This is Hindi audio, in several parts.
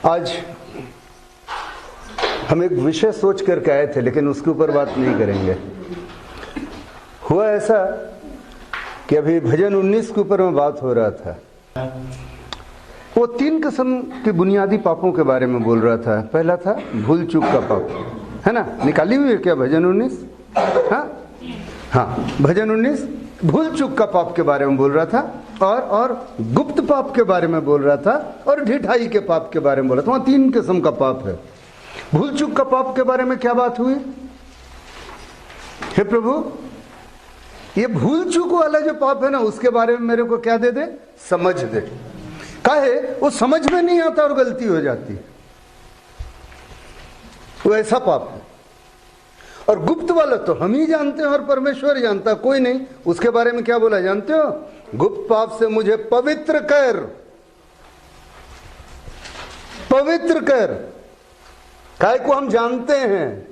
आज हम एक विषय सोच करके आए थे, लेकिन उसके ऊपर बात नहीं करेंगे। हुआ ऐसा कि अभी भजन 19 के ऊपर में बात हो रहा था। वो 3 किस्म के बुनियादी पापों के बारे में बोल रहा था। पहला था भूल चूक का पाप, है ना? निकाली हुई है क्या भजन 19? हाँ, भजन 19 भूल चूक का पाप के बारे में बोल रहा था, और गुप्त पाप के बारे में बोल रहा था, और ढिठाई के पाप के बारे में बोल रहा था। वहां 3 किस्म का पाप है। भूल चूक का पाप के बारे में क्या बात हुई? हे प्रभु, ये भूल चूक वाला जो पाप है ना, उसके बारे में मेरे को क्या दे दे? समझ दे। काहे? वो समझ में नहीं आता और गलती हो जाती है, वो ऐसा पाप है। और गुप्त वाला तो हम ही जानते हैं और परमेश्वर जानता, कोई नहीं। उसके बारे में क्या बोला जानते हो? गुप्त पाप से मुझे पवित्र कर, पवित्र कर। काय को हम जानते हैं।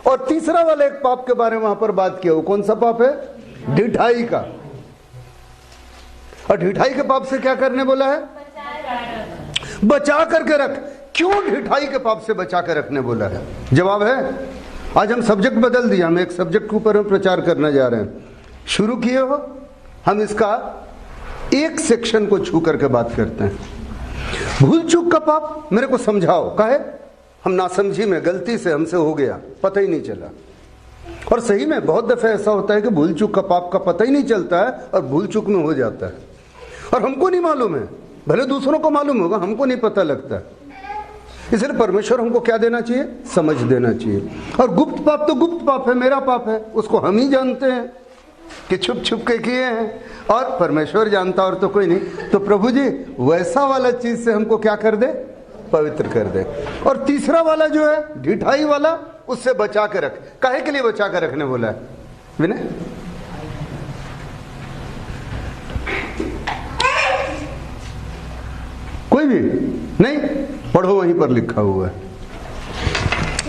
और तीसरा वाला एक पाप के बारे में वहां पर बात किया। वो कौन सा पाप है? ढिठाई का। और ढिठाई के पाप से क्या करने बोला है? बचा करके रख। क्यों ढिठाई के पाप से बचा कर रखने बोला है? जवाब है, आज हम सब्जेक्ट बदल दिया। हम एक सब्जेक्ट के ऊपर में प्रचार करने जा रहे हैं। शुरू किए हो, हम इसका एक सेक्शन को छू करके बात करते हैं। भूल चूक का पाप मेरे को समझाओ। काहे? हम नासमझी में, गलती से हमसे हो गया, पता ही नहीं चला। और सही में बहुत दफे ऐसा होता है कि भूल चूक का पाप का पता ही नहीं चलता है और भूल चूक में हो जाता है, और हमको नहीं मालूम है। भले दूसरों को मालूम होगा, हमको नहीं पता लगता। इसलिए परमेश्वर हमको क्या देना चाहिए? समझ देना चाहिए। और गुप्त पाप तो गुप्त पाप है, मेरा पाप है, उसको हम ही जानते हैं कि छुप छुप के किए हैं, और परमेश्वर जानता और तो कोई नहीं। तो प्रभु जी वैसा वाला चीज से हमको क्या कर दे? पवित्र कर दे। और तीसरा वाला जो है ढिठाई वाला, उससे बचा के रख। काहे के लिए बचा के रखने बोला है विनय? कोई भी नहीं? पढ़ो, वहीं पर लिखा हुआ है।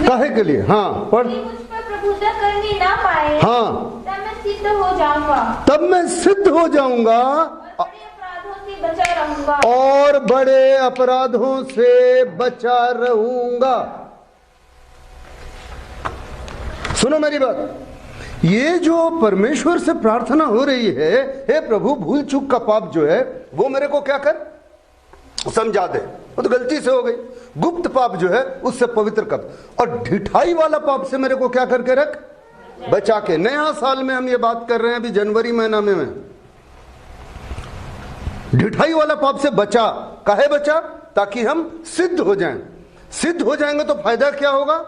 काहे के लिए? हाँ पढ़। प्रभुता करनी ना पाए, हाँ, तब मैं सिद्ध हो जाऊंगा, तब मैं सिद्ध हो जाऊंगा और बड़े अपराधों से बचा और बड़े अपराधों से बचा रहूंगा। रहूंगा। सुनो मेरी बात, ये जो परमेश्वर से प्रार्थना हो रही है, हे प्रभु भूल चूक का पाप जो है वो मेरे को क्या कर? समझा दे। वो तो गलती से हो गई। गुप्त पाप जो है उससे पवित्र कर। और ढिठाई वाला पाप से मेरे को क्या करके रख? बचा के। नया साल में हम ये बात कर रहे हैं, अभी जनवरी महीना में ढिठाई वाला पाप से बचा। काहे बचा? ताकि हम सिद्ध हो जाएं। सिद्ध हो जाएंगे तो फायदा क्या होगा?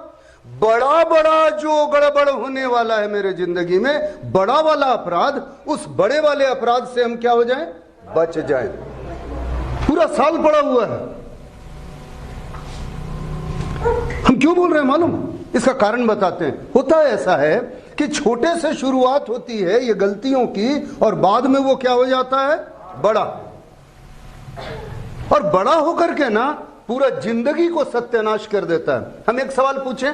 बड़ा बड़ा जो गड़बड़ होने वाला है मेरे जिंदगी में, बड़ा वाला अपराध, उस बड़े वाले अपराध से हम क्या हो जाएं? बच जाएं। पूरा साल पड़ा हुआ है। हम क्यों बोल रहे हैं मालूम? इसका कारण बताते हैं। होता ऐसा है कि छोटे से शुरुआत होती है ये गलतियों की, और बाद में वो क्या हो जाता है? बड़ा। और बड़ा होकर के ना पूरा जिंदगी को सत्यानाश कर देता है। हम एक सवाल पूछें,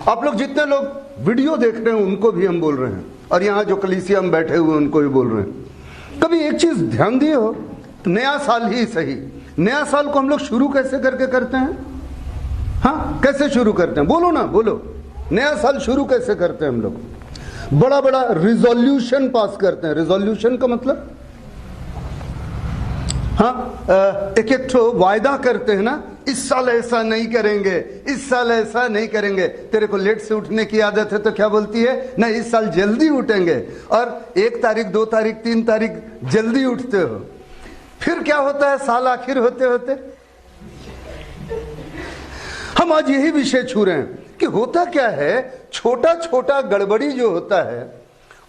आप लोग जितने लोग वीडियो देख रहे हैं उनको भी हम बोल रहे हैं, और यहां जो कलीसिया में बैठे हुए उनको भी बोल रहे हैं। कभी एक चीज ध्यान दिए हो? नया साल ही सही, नया साल को हम लोग शुरू कैसे करके करते हैं? हाँ, कैसे शुरू करते हैं? बोलो ना, बोलो। नया साल शुरू कैसे करते हैं हम लोग? बड़ा बड़ा रिजोल्यूशन पास करते हैं। रिजोल्यूशन का मतलब, हाँ, एक एक तो वायदा करते हैं ना, इस साल ऐसा नहीं करेंगे, इस साल ऐसा नहीं करेंगे। तेरे को लेट से उठने की आदत है तो क्या बोलती है? नहीं, इस साल जल्दी उठेंगे। और 1 तारीख 2 तारीख 3 तारीख जल्दी उठते हो। फिर क्या होता है? साल आखिर होते होते हम आज यही विषय छू रहे हैं कि होता क्या है, छोटा छोटा गड़बड़ी जो होता है,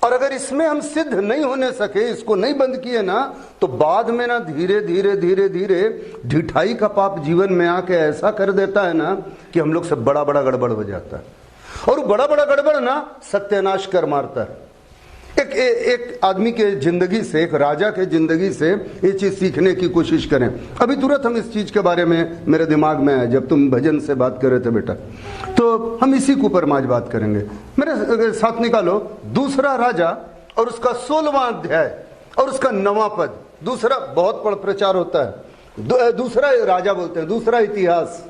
और अगर इसमें हम सिद्ध नहीं होने सके, इसको नहीं बंद किए ना, तो बाद में ना धीरे धीरे धीरे धीरे ढिठाई का पाप जीवन में आके ऐसा कर देता है ना कि हम लोग से बड़ा बड़ा गड़बड़ हो जाता है। और बड़ा बड़ा गड़बड़ ना सत्यानाश कर मारता है। एक आदमी के जिंदगी से, एक राजा के जिंदगी से ये चीज सीखने की कोशिश करें। अभी तुरंत हम इस चीज के बारे में मेरे दिमाग में आया जब तुम भजन से बात कर रहे थे बेटा, तो हम इसी के ऊपर आज बात करेंगे। मेरे साथ निकालो दूसरा राजा और उसका 16वां अध्याय और उसका 9वां पद। दूसरा बहुत बड़ा प्रचार होता है, दूसरा राजा बोलते हैं, दूसरा इतिहास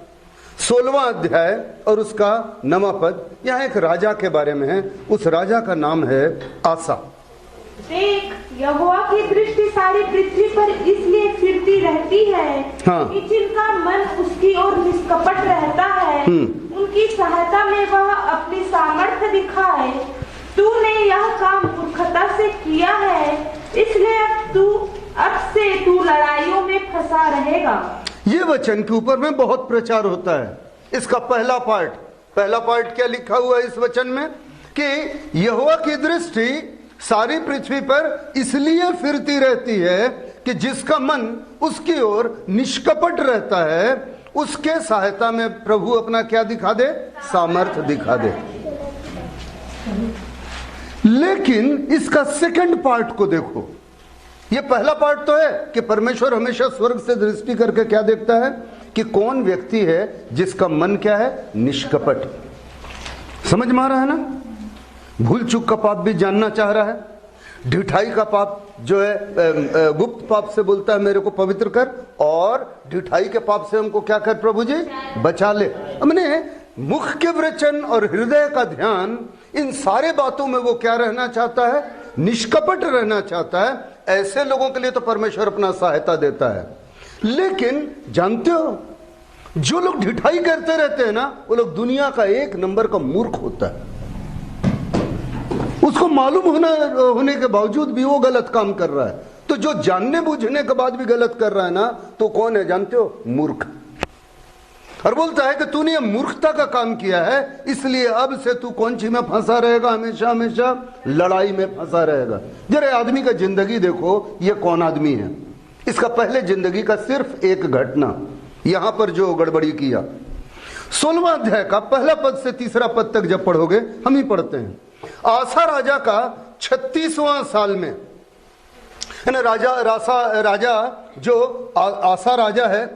16वां अध्याय और उसका 9वां पद। यहाँ एक राजा के बारे में है, उस राजा का नाम है आसा। देख, यहोवा की दृष्टि सारी पृथ्वी पर इसलिए फिरती रहती है हाँ। कि जिनका मन उसकी ओर निष्कपट रहता है, उनकी सहायता में वह अपनी सामर्थ्य दिखाए। तूने यह काम मूर्खता से किया है, इसलिए अब से तू लड़ाइयों में फंसा रहेगा। ये वचन के ऊपर में बहुत प्रचार होता है। इसका पहला पार्ट क्या लिखा हुआ है इस वचन में कि यहोवा की दृष्टि सारी पृथ्वी पर इसलिए फिरती रहती है कि जिसका मन उसकी ओर निष्कपट रहता है, उसके सहायता में प्रभु अपना क्या दिखा दे, सामर्थ्य दिखा दे। लेकिन इसका सेकंड पार्ट को देखो। ये पहला पार्ट तो है कि परमेश्वर हमेशा स्वर्ग से दृष्टि करके क्या देखता है कि कौन व्यक्ति है जिसका मन क्या है, निष्कपट। समझ में आ रहा है ना? भूल चूक का पाप भी जानना चाह रहा है, ढिठाई का पाप जो है गुप्त पाप से बोलता है मेरे को पवित्र कर, और ढिठाई के पाप से हमको क्या कर प्रभु जी, बचा ले। हमने मुख के वचन और हृदय का ध्यान, इन सारे बातों में वो क्या रहना चाहता है, निष्कपट रहना चाहता है। ऐसे लोगों के लिए तो परमेश्वर अपना सहायता देता है। लेकिन जानते हो, जो लोग ढिठाई करते रहते हैं ना, वो लोग दुनिया का एक नंबर का मूर्ख होता है। उसको मालूम होने के बावजूद भी वो गलत काम कर रहा है। तो जो जानने बूझने के बाद भी गलत कर रहा है ना, तो कौन है जानते हो, मूर्ख। और बोलता है कि तूने मूर्खता का काम किया है, इसलिए अब से तू कौन सी में फंसा रहेगा, हमेशा हमेशा लड़ाई में फंसा रहेगा। जरा आदमी का जिंदगी देखो, ये कौन आदमी है, इसका पहले जिंदगी का सिर्फ एक घटना, यहां पर जो गड़बड़ी किया। 16वां अध्याय का पहला पद से 3रा पद तक जब पढ़ोगे, हम ही पढ़ते हैं। आसा राजा का 36वां साल में, राजा जो आसा राजा है,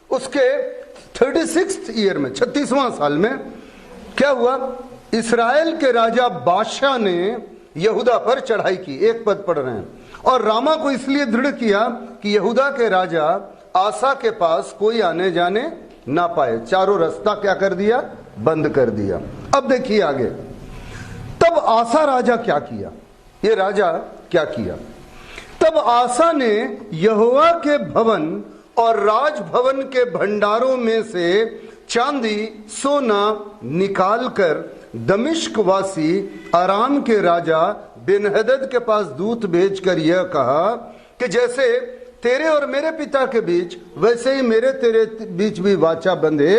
उसके 36th ईयर में, 36वां साल में क्या हुआ, इस्राएल के राजा बादशाह ने यहूदा पर चढ़ाई की। एक पद पढ़ रहे हैं। और रामा को इसलिए दृढ़ किया कि यहूदा के राजा आसा के पास कोई आने जाने ना पाए। चारों रास्ता क्या कर दिया, बंद कर दिया। अब देखिए आगे। तब आसा राजा क्या किया, ये राजा क्या किया। तब आसा ने यहोवा के भवन और राजभवन के भंडारों में से चांदी सोना निकालकर दमिश्क वासी अराम के राजा बेनहदद के पास दूत भेजकर यह कहा कि जैसे तेरे और मेरे पिता के बीच, वैसे ही मेरे तेरे बीच भी वाचा बंधे।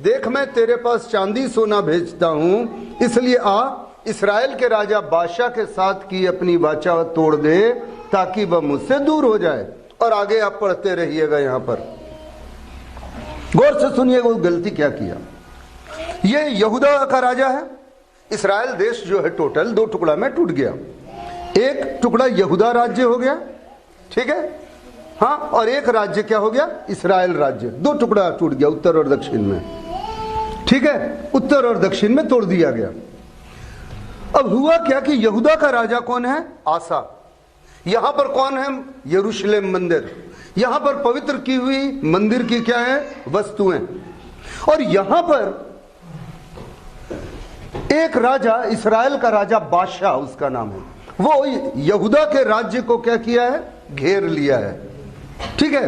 देख, मैं तेरे पास चांदी सोना भेजता हूं, इसलिए आ इस्राएल के राजा बादशाह के साथ की अपनी वाचा तोड़ दे, ताकि वह मुझसे दूर हो जाए। और आगे आप पढ़ते रहिएगा। यहां पर गौर से सुनिएगा वो गलती क्या किया। ये यहूदा का राजा है। इस्राएल देश जो है टोटल 2 टुकड़ा में टूट गया। एक टुकड़ा यहूदा राज्य हो गया, ठीक है, हाँ, और एक राज्य क्या हो गया, इस्राएल राज्य। 2 टुकड़ा टूट गया, उत्तर और दक्षिण में, ठीक है, उत्तर और दक्षिण में तोड़ दिया गया। अब हुआ क्या कि यहूदा का राजा कौन है, आसा। यहां पर कौन है, यरूशलेम मंदिर। यहां पर पवित्र की हुई मंदिर की क्या है, वस्तुएं। और यहां पर एक राजा, इस्राएल का राजा बादशाह उसका नाम है, वो यहूदा के राज्य को क्या किया है, घेर लिया है, ठीक है।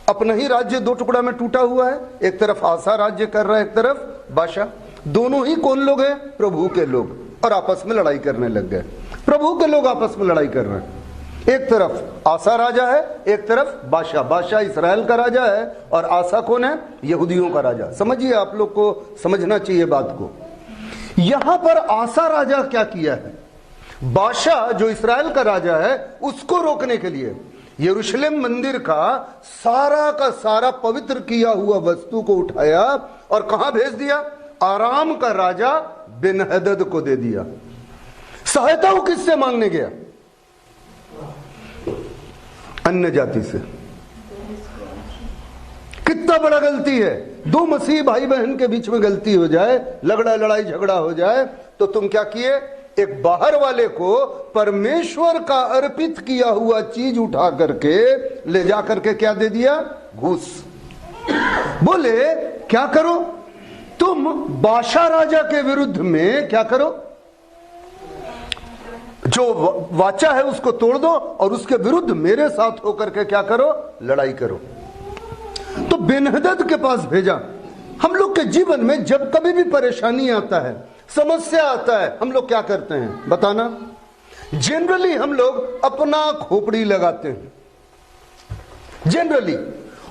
अपना ही राज्य 2 टुकड़ा में टूटा हुआ है। एक तरफ आसा राज्य कर रहा है, एक तरफ बादशाह। दोनों ही कौन लोग हैं, प्रभु के लोग, और आपस में लड़ाई करने लग गए। प्रभु के लोग आपस में लड़ाई कर रहे हैं। एक तरफ आसा राजा है, एक तरफ बादशाह। बादशाह इस्राएल का राजा है और आसा कौन है, यहूदियों का राजा। समझिए, आप लोग को समझना चाहिए बात को। यहां पर आसा राजा क्या किया है, बादशाह जो इस्राएल का राजा है उसको रोकने के लिए यरूशलेम मंदिर का सारा पवित्र किया हुआ वस्तु को उठाया और कहां भेज दिया, आराम का राजा बेनहदद को दे दिया। सहायता वो किससे मांगने गया, अन्य जाति से। कितना बड़ा गलती है। 2 मसीह भाई बहन के बीच में गलती हो जाए, लड़ाई झगड़ा हो जाए, तो तुम क्या किए, एक बाहर वाले को परमेश्वर का अर्पित किया हुआ चीज उठा करके ले जा करके क्या दे दिया, घूस। बोले क्या करो, तुम बादशाह राजा के विरुद्ध में क्या करो, जो वाचा है उसको तोड़ दो और उसके विरुद्ध मेरे साथ होकर के क्या करो, लड़ाई करो। तो बेनहदद के पास भेजा। हम लोग के जीवन में जब कभी भी परेशानी आता है, समस्या आता है, हम लोग क्या करते हैं बताना? जनरली हम लोग अपना खोपड़ी लगाते हैं जनरली,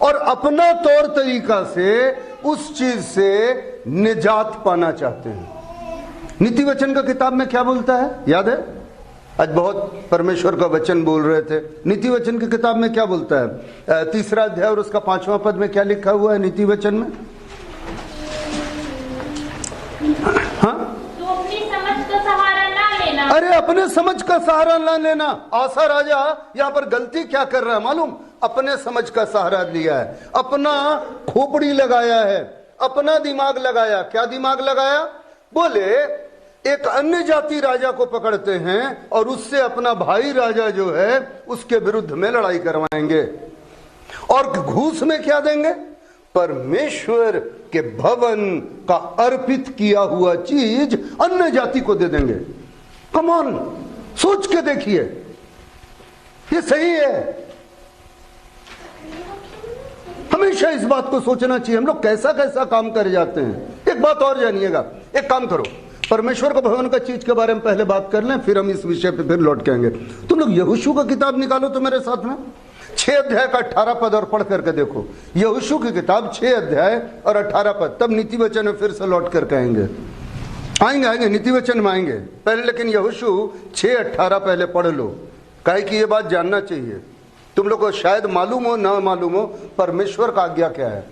और अपना तौर तरीका से उस चीज से निजात पाना चाहते हैं। नीति वचन का किताब में क्या बोलता है याद है? आज बहुत परमेश्वर का वचन बोल रहे थे। नीति वचन की किताब में क्या बोलता है? 3 अध्याय और उसका 5वां पद में क्या लिखा हुआ है नीति वचन में? हाँ, तू अपनी समझ का सहारा ना लेना। अरे अपने समझ का सहारा ना लेना। आसा राजा यहाँ पर गलती क्या कर रहा है मालूम? अपने समझ का सहारा लिया है, अपना खोपड़ी लगाया है, अपना दिमाग लगाया। क्या दिमाग लगाया? बोले एक अन्य जाति राजा को पकड़ते हैं और उससे अपना भाई राजा जो है उसके विरुद्ध में लड़ाई करवाएंगे, और घूस में क्या देंगे? परमेश्वर के भवन का अर्पित किया हुआ चीज अन्य जाति को दे देंगे। कम ऑन, सोच के देखिए, ये सही है? हमेशा इस बात को सोचना चाहिए। हम लोग कैसा कैसा काम कर जाते हैं। एक बात और जानिएगा, एक काम करो, परमेश्वर का भवन का चीज के बारे में पहले बात कर लें, फिर हम इस विषय पे फिर लौट के आएंगे। तुम लोग यहोशू का किताब निकालो तो मेरे साथ में, 6 अध्याय का 18 पद और पढ़ करके देखो। यहोशू की किताब 6 अध्याय और 18 पद, तब नीति वचन में फिर से लौट करके आएंगे नीति वचन में आएंगे पहले, लेकिन यहोशू 6:18 पहले पढ़ लो, काहे कि ये बात जानना चाहिए। तुम लोग को शायद मालूम हो ना मालूम हो परमेश्वर का आज्ञा क्या है।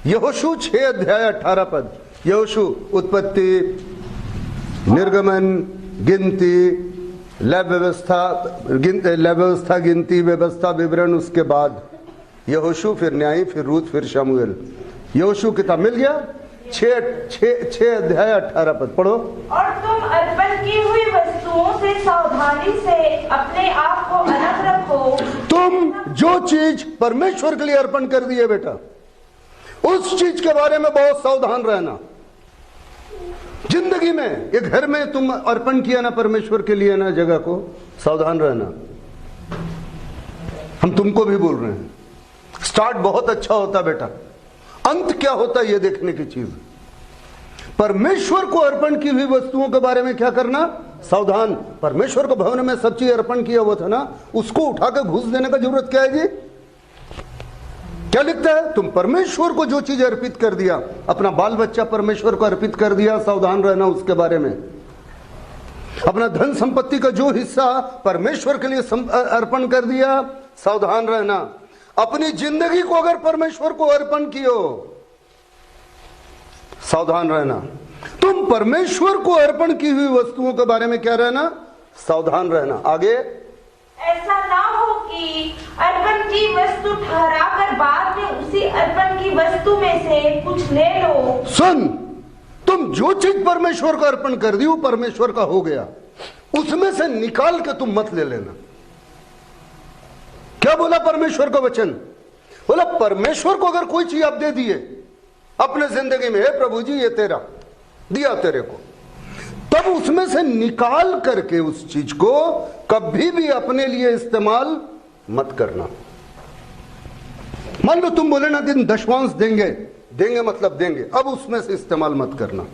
यहोशू 6 अध्याय 18 पद। यहोशू उत्पत्ति, निर्गमन, गिनती, लय व्यवस्था, गिनती व्यवस्था, विवरण, उसके बाद यहोशू, फिर न्यायी, फिर रूत, फिर शमूएल। यहोशू किताब मिल गया? 6 अध्याय 18 पद पढ़ो। और तुम अर्पण की हुई वस्तुओं से सावधानी से अपने आप को अलग रखो। तुम जो चीज परमेश्वर के लिए अर्पण कर दी है बेटा, उस चीज के बारे में बहुत सावधान रहना। जिंदगी में, ये घर में तुम अर्पण किया ना परमेश्वर के लिए ना जगह को, सावधान रहना। हम तुमको भी बोल रहे हैं। स्टार्ट बहुत अच्छा होता बेटा, अंत क्या होता है ये देखने की चीज। परमेश्वर को अर्पण की हुई वस्तुओं के बारे में क्या करना? सावधान। परमेश्वर को भवन में सब चीज अर्पण किया हुआ था ना, उसको उठा के घूस देने का जरूरत क्या है जी? क्या लिखता है? तुम परमेश्वर को जो चीज अर्पित कर दिया, अपना बाल बच्चा परमेश्वर को अर्पित कर दिया, सावधान रहना उसके बारे में। अपना धन संपत्ति का जो हिस्सा परमेश्वर के लिए अर्पण कर दिया, सावधान रहना। अपनी जिंदगी को अगर परमेश्वर को अर्पण कियो, सावधान रहना। तुम परमेश्वर को अर्पण की हुई वस्तुओं के बारे में क्या रहना? सावधान रहना। आगे, ऐसा ना हो कि अर्पण की वस्तु ठहरा कर बाद में उसी अर्पण की वस्तु में से कुछ ले लो। सुन, तुम जो चीज परमेश्वर को अर्पण कर दी वो परमेश्वर का हो गया, उसमें से निकाल के तुम मत ले लेना। क्या बोला परमेश्वर का वचन? बोला परमेश्वर को अगर कोई चीज आप दे दिए अपने जिंदगी में, हे प्रभु जी ये तेरा दिया तेरे को, तब उसमें से निकाल करके उस चीज को कभी भी अपने लिए इस्तेमाल मत करना। मान लो तुम बोले ना दिन दशवांश देंगे मतलब देंगे, अब उसमें से इस्तेमाल मत करना।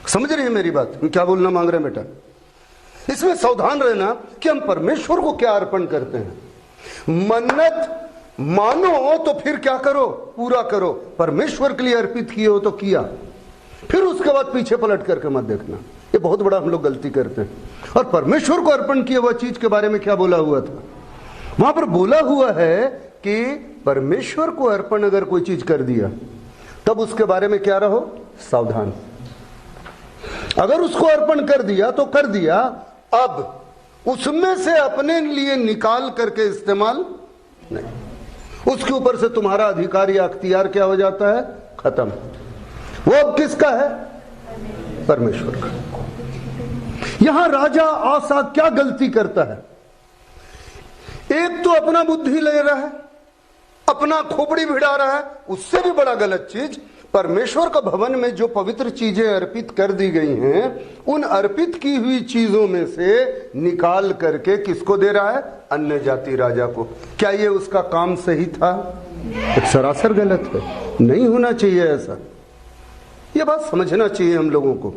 समझ रही है मेरी बात? क्या बोलना मांग रहे हैं बेटा? इसमें सावधान रहना कि हम परमेश्वर को क्या अर्पण करते हैं। मन्नत मानो तो फिर क्या करो? पूरा करो। परमेश्वर के लिए अर्पित किए हो तो किया, फिर उसके बाद पीछे पलट करके मत देखना। ये बहुत बड़ा हम लोग गलती करते हैं। और परमेश्वर को अर्पण किया हुआ चीज के बारे में क्या बोला हुआ था? वहां पर बोला हुआ है कि परमेश्वर को अर्पण अगर कोई चीज कर दिया, तब उसके बारे में क्या रहो? सावधान। अगर उसको अर्पण कर दिया तो कर दिया, अब उसमें से अपने लिए निकाल करके इस्तेमाल नहीं। उसके ऊपर से तुम्हारा अधिकार या अख्तियार क्या हो जाता है? खत्म। वो अब किसका है? परमेश्वर का। यहां राजा आसा क्या गलती करता है? एक तो अपना बुद्धि ले रहा है, अपना खोपड़ी भिड़ा रहा है, उससे भी बड़ा गलत चीज परमेश्वर का भवन में जो पवित्र चीजें अर्पित कर दी गई हैं, उन अर्पित की हुई चीजों में से निकाल करके किसको दे रहा है? अन्य जाति राजा को। क्या ये उसका काम सही था? सरासर गलत है, नहीं होना चाहिए ऐसा। ये बात समझना चाहिए हम लोगों को।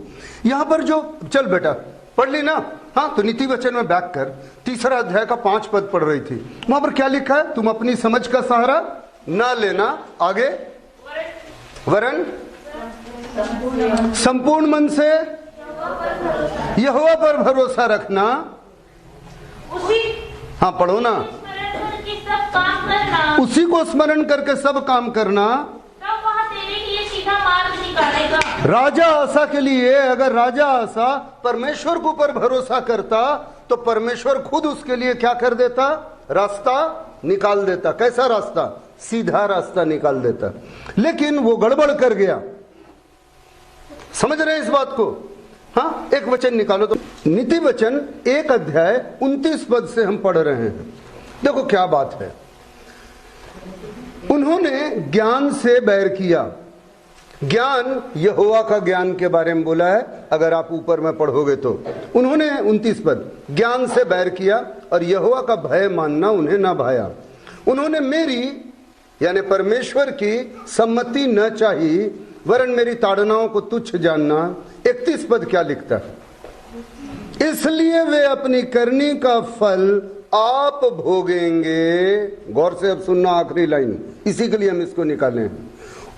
यहां पर जो, चल बेटा पढ़ ली ना, हाँ तो नीति वचन में बैक कर, 3 अध्याय का 5 पद पढ़ रही थी, वहां पर क्या लिखा है? तुम अपनी समझ का सहारा ना लेना, आगे वरन संपूर्ण मन से यहोवा पर भरोसा रखना। हाँ पढ़ो ना। सब काम करना, उसी को स्मरण करके सब काम करना, तब वह तेरे लिए सीधा मार्ग निकालेगा। राजा आसा के लिए, अगर राजा आसा परमेश्वर के ऊपर भरोसा करता तो परमेश्वर खुद उसके लिए क्या कर देता? रास्ता निकाल देता। कैसा रास्ता? सीधा रास्ता निकाल देता। लेकिन वो गड़बड़ कर गया। समझ रहे हैं इस बात को? हाँ, एक वचन निकालो तो, नीति वचन 1 अध्याय 29 पद से हम पढ़ रहे हैं। देखो क्या बात है। उन्होंने ज्ञान से बैर किया। ज्ञान यहोवा का ज्ञान के बारे में बोला है, अगर आप ऊपर में पढ़ोगे तो। उन्होंने 29 पद, ज्ञान से बैर किया और यहोवा का भय मानना उन्हें ना भाया। उन्होंने मेरी यानी परमेश्वर की सम्मति न चाही, वरन मेरी ताड़नाओं को तुच्छ जानना। 31 पद क्या लिखता है? इसलिए वे अपनी करनी का फल आप भोगेंगे। गौर से अब सुनना, आखिरी लाइन, इसी के लिए हम इसको निकाले हैं।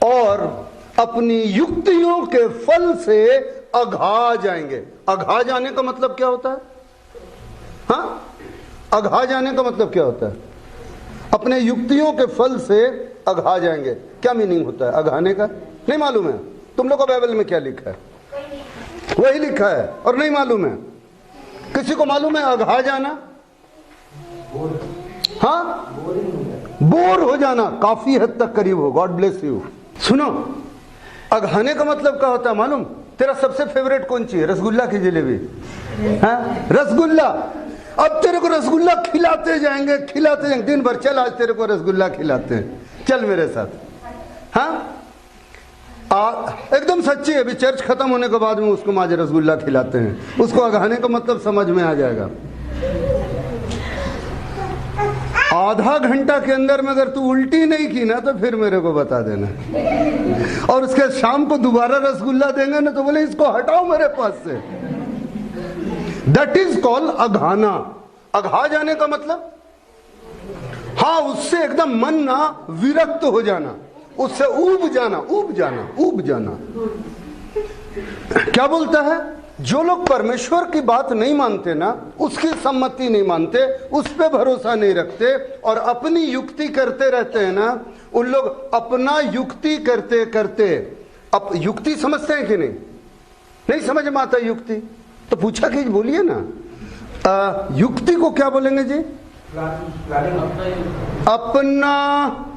और अपनी युक्तियों के फल से अघा जाएंगे। अघा जाने का मतलब क्या होता है? हाँ, अघा जाने का मतलब क्या होता है? अपने युक्तियों के फल से अघा जाएंगे। क्या मीनिंग होता है अघाने का? नहीं मालूम है? तुम लोग को बाइबल में क्या लिखा है? वही लिखा है और नहीं मालूम है? किसी को मालूम है अघा जाना? हाँ, बोर हो जाना, काफी हद तक करीब हो। God bless you. सुनो, अघाने का मतलब क्या होता है मालूम? तेरा सबसे फेवरेट कौन सी है? रसगुल्ला की जलेबी? हाँ, रसगुल्ला। अब तेरे को रसगुल्ला खिलाते जाएंगे, खिलाते जाएंगे दिन भर। चल आज तेरे को रसगुल्ला खिलाते हैं, चल मेरे साथ। हाँ, एकदम सच्ची है। अभी चर्च खत्म होने के बाद में उसको आज रसगुल्ला खिलाते हैं। उसको अघाने का मतलब समझ में आ जाएगा। आधा घंटा के अंदर में अगर तू उल्टी नहीं की ना तो फिर मेरे को बता देना। और उसके शाम को दोबारा रसगुल्ला देंगे ना तो बोले इसको हटाओ मेरे पास से। दैट इज कॉल्ड अघाना। अघा जाने का मतलब, हाँ, उससे एकदम मन ना विरक्त हो जाना, उससे ऊब जाना, ऊब जाना, ऊब जाना। क्या बोलता है? जो लोग परमेश्वर की बात नहीं मानते ना, उसकी सम्मति नहीं मानते, उस पे भरोसा नहीं रखते और अपनी युक्ति करते रहते हैं ना, उन लोग अपना युक्ति करते करते, अब युक्ति समझते हैं कि नहीं? नहीं समझ में आता युक्ति तो पूछा कि बोलिए ना। युक्ति को क्या बोलेंगे जी? अपना,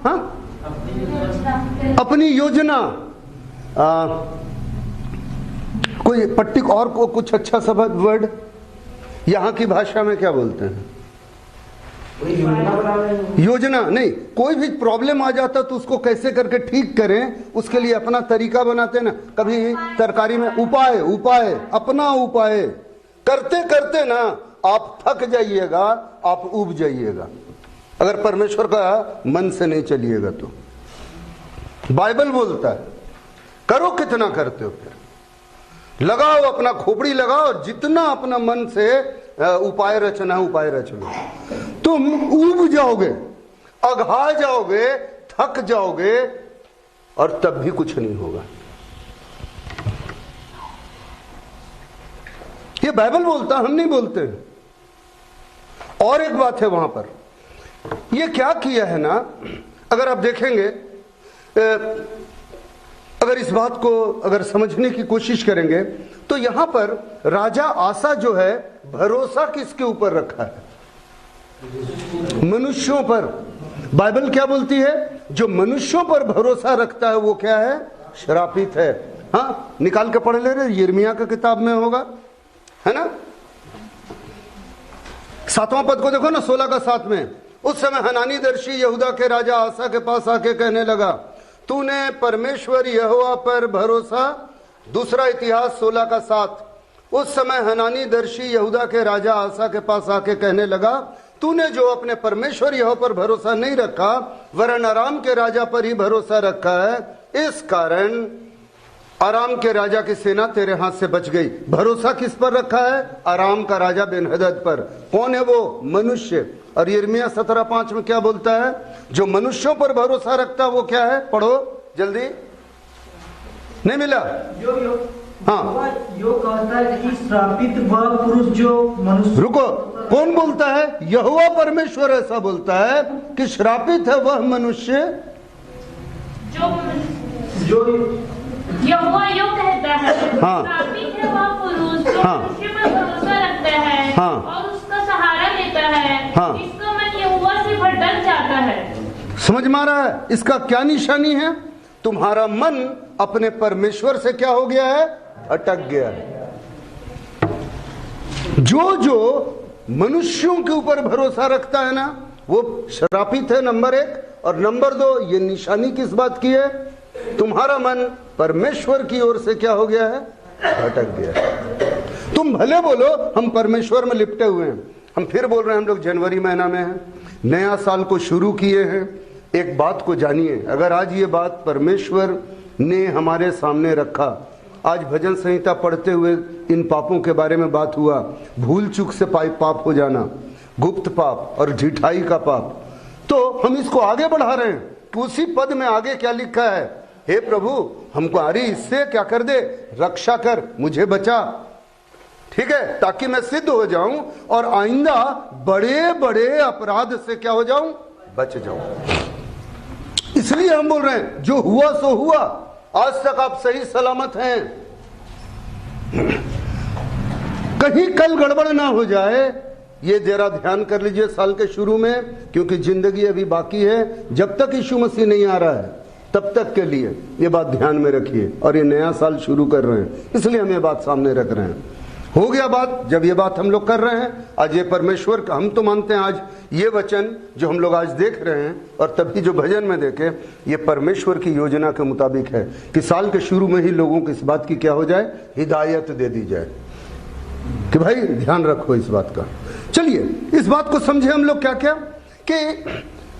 हाँ, अपनी योजना। कोई पट्टिक और को कुछ अच्छा सा वर्ड यहाँ की भाषा में क्या बोलते हैं? योजना नहीं। कोई भी प्रॉब्लम आ जाता तो उसको कैसे करके ठीक करें, उसके लिए अपना तरीका बनाते हैं ना। कभी तरकारी में उपाय, उपाय, अपना उपाय करते करते ना आप थक जाइएगा, आप उब जाइएगा, अगर परमेश्वर का मन से नहीं चलिएगा तो। बाइबल बोलता है करो कितना करते हो, फिर लगाओ, अपना खोपड़ी लगाओ और जितना अपना मन से उपाय रचना, उपाय रचना। तुम उब जाओगे, अघा जाओगे, थक जाओगे और तब भी कुछ नहीं होगा। ये बाइबल बोलता, हम नहीं बोलते। और एक बात है वहां पर, ये क्या किया है ना, अगर आप देखेंगे, अगर इस बात को अगर समझने की कोशिश करेंगे तो यहां पर राजा आसा जो है भरोसा किसके ऊपर रखा है? मनुष्यों पर। बाइबल क्या बोलती है? जो मनुष्यों पर भरोसा रखता है वो क्या है? श्रापित है। हाँ, निकाल के पढ़ ले रहे, यिर्मयाह का किताब में होगा, है ना। 7वां पद को देखो ना, 16 का 7 में उस समय हनानी दर्शी यहूदा के राजा आसा के पास आके कहने लगा, तूने परमेश्वर यहोवा पर भरोसा। दूसरा इतिहास 16:7। उस समय हनानी दर्शी यहूदा के राजा आसा के पास आके कहने लगा, तूने जो अपने परमेश्वर यहोवा पर भरोसा नहीं रखा वरन अराम के राजा पर ही भरोसा रखा है, इस कारण अराम के राजा की सेना तेरे हाथ से बच गई। भरोसा किस पर रखा है? अराम का राजा बेनहदद पर। कौन है वो? मनुष्य। और यिर्मयाह 17:5 में क्या बोलता है? जो मनुष्यों पर भरोसा रखता वो क्या है? पढ़ो जल्दी। नहीं मिला? हाँ, यो कहता है कि श्रापित वह पुरुष जो मनुष्य। रुको, कौन बोलता है? यहोवा परमेश्वर ऐसा बोलता है कि श्रापित है वह मनुष्य जो यहोवा यो कहता है, हाँ। श्रापित है वह पुरुष जो हाँ। मनुष्य पर भरोसा रखता है, हाँ। और उसका सहारा लेता है, हाँ। इसका मन यहोवा से भटक जाता है। समझ में आ रहा है? इसका क्या निशानी है? तुम्हारा मन अपने परमेश्वर से क्या हो गया है? अटक गया है। जो मनुष्यों के ऊपर भरोसा रखता है ना, वो श्रापित है, नंबर 1। और नंबर 2, ये निशानी किस बात की है? तुम्हारा मन परमेश्वर की ओर से क्या हो गया है? भटक गया है। तुम भले बोलो हम परमेश्वर में लिपटे हुए हैं, हम फिर बोल रहे हैं हम लोग जनवरी महीना में हैं, नया साल को शुरू किए हैं। एक बात को जानिए, अगर आज ये बात परमेश्वर ने हमारे सामने रखा, आज भजन संहिता पढ़ते हुए इन पापों के बारे में बात हुआ, भूल चूक से पाप हो जाना, गुप्त पाप और ढिठाई का पाप, तो हम इसको आगे बढ़ा रहे हैं कि उसी पद में आगे क्या लिखा है? हे प्रभु हमको आ रही इससे क्या कर दे, रक्षा कर, मुझे बचा, ठीक है, ताकि मैं सिद्ध हो जाऊं और आइंदा बड़े बड़े अपराध से क्या हो जाऊं? बच जाऊं। इसलिए हम बोल रहे हैं जो हुआ सो हुआ, आज तक आप सही सलामत हैं, कहीं कल गड़बड़ ना हो जाए, ये जरा ध्यान कर लीजिए साल के शुरू में, क्योंकि जिंदगी अभी बाकी है। जब तक यीशु मसीह नहीं आ रहा है तब तक के लिए ये बात ध्यान में रखिए। और ये नया साल शुरू कर रहे हैं, इसलिए हम ये बात सामने रख रहे हैं। हो गया बात, जब ये बात हम लोग कर रहे हैं, आज ये परमेश्वर का, हम तो मानते हैं आज ये वचन जो हम लोग आज देख रहे हैं और तभी जो भजन में देखे, ये परमेश्वर की योजना के मुताबिक है कि साल के शुरू में ही लोगों को इस बात की क्या हो जाए? हिदायत दे दी जाए कि भाई ध्यान रखो इस बात का। चलिए इस बात को समझे हम लोग क्या क्या, कि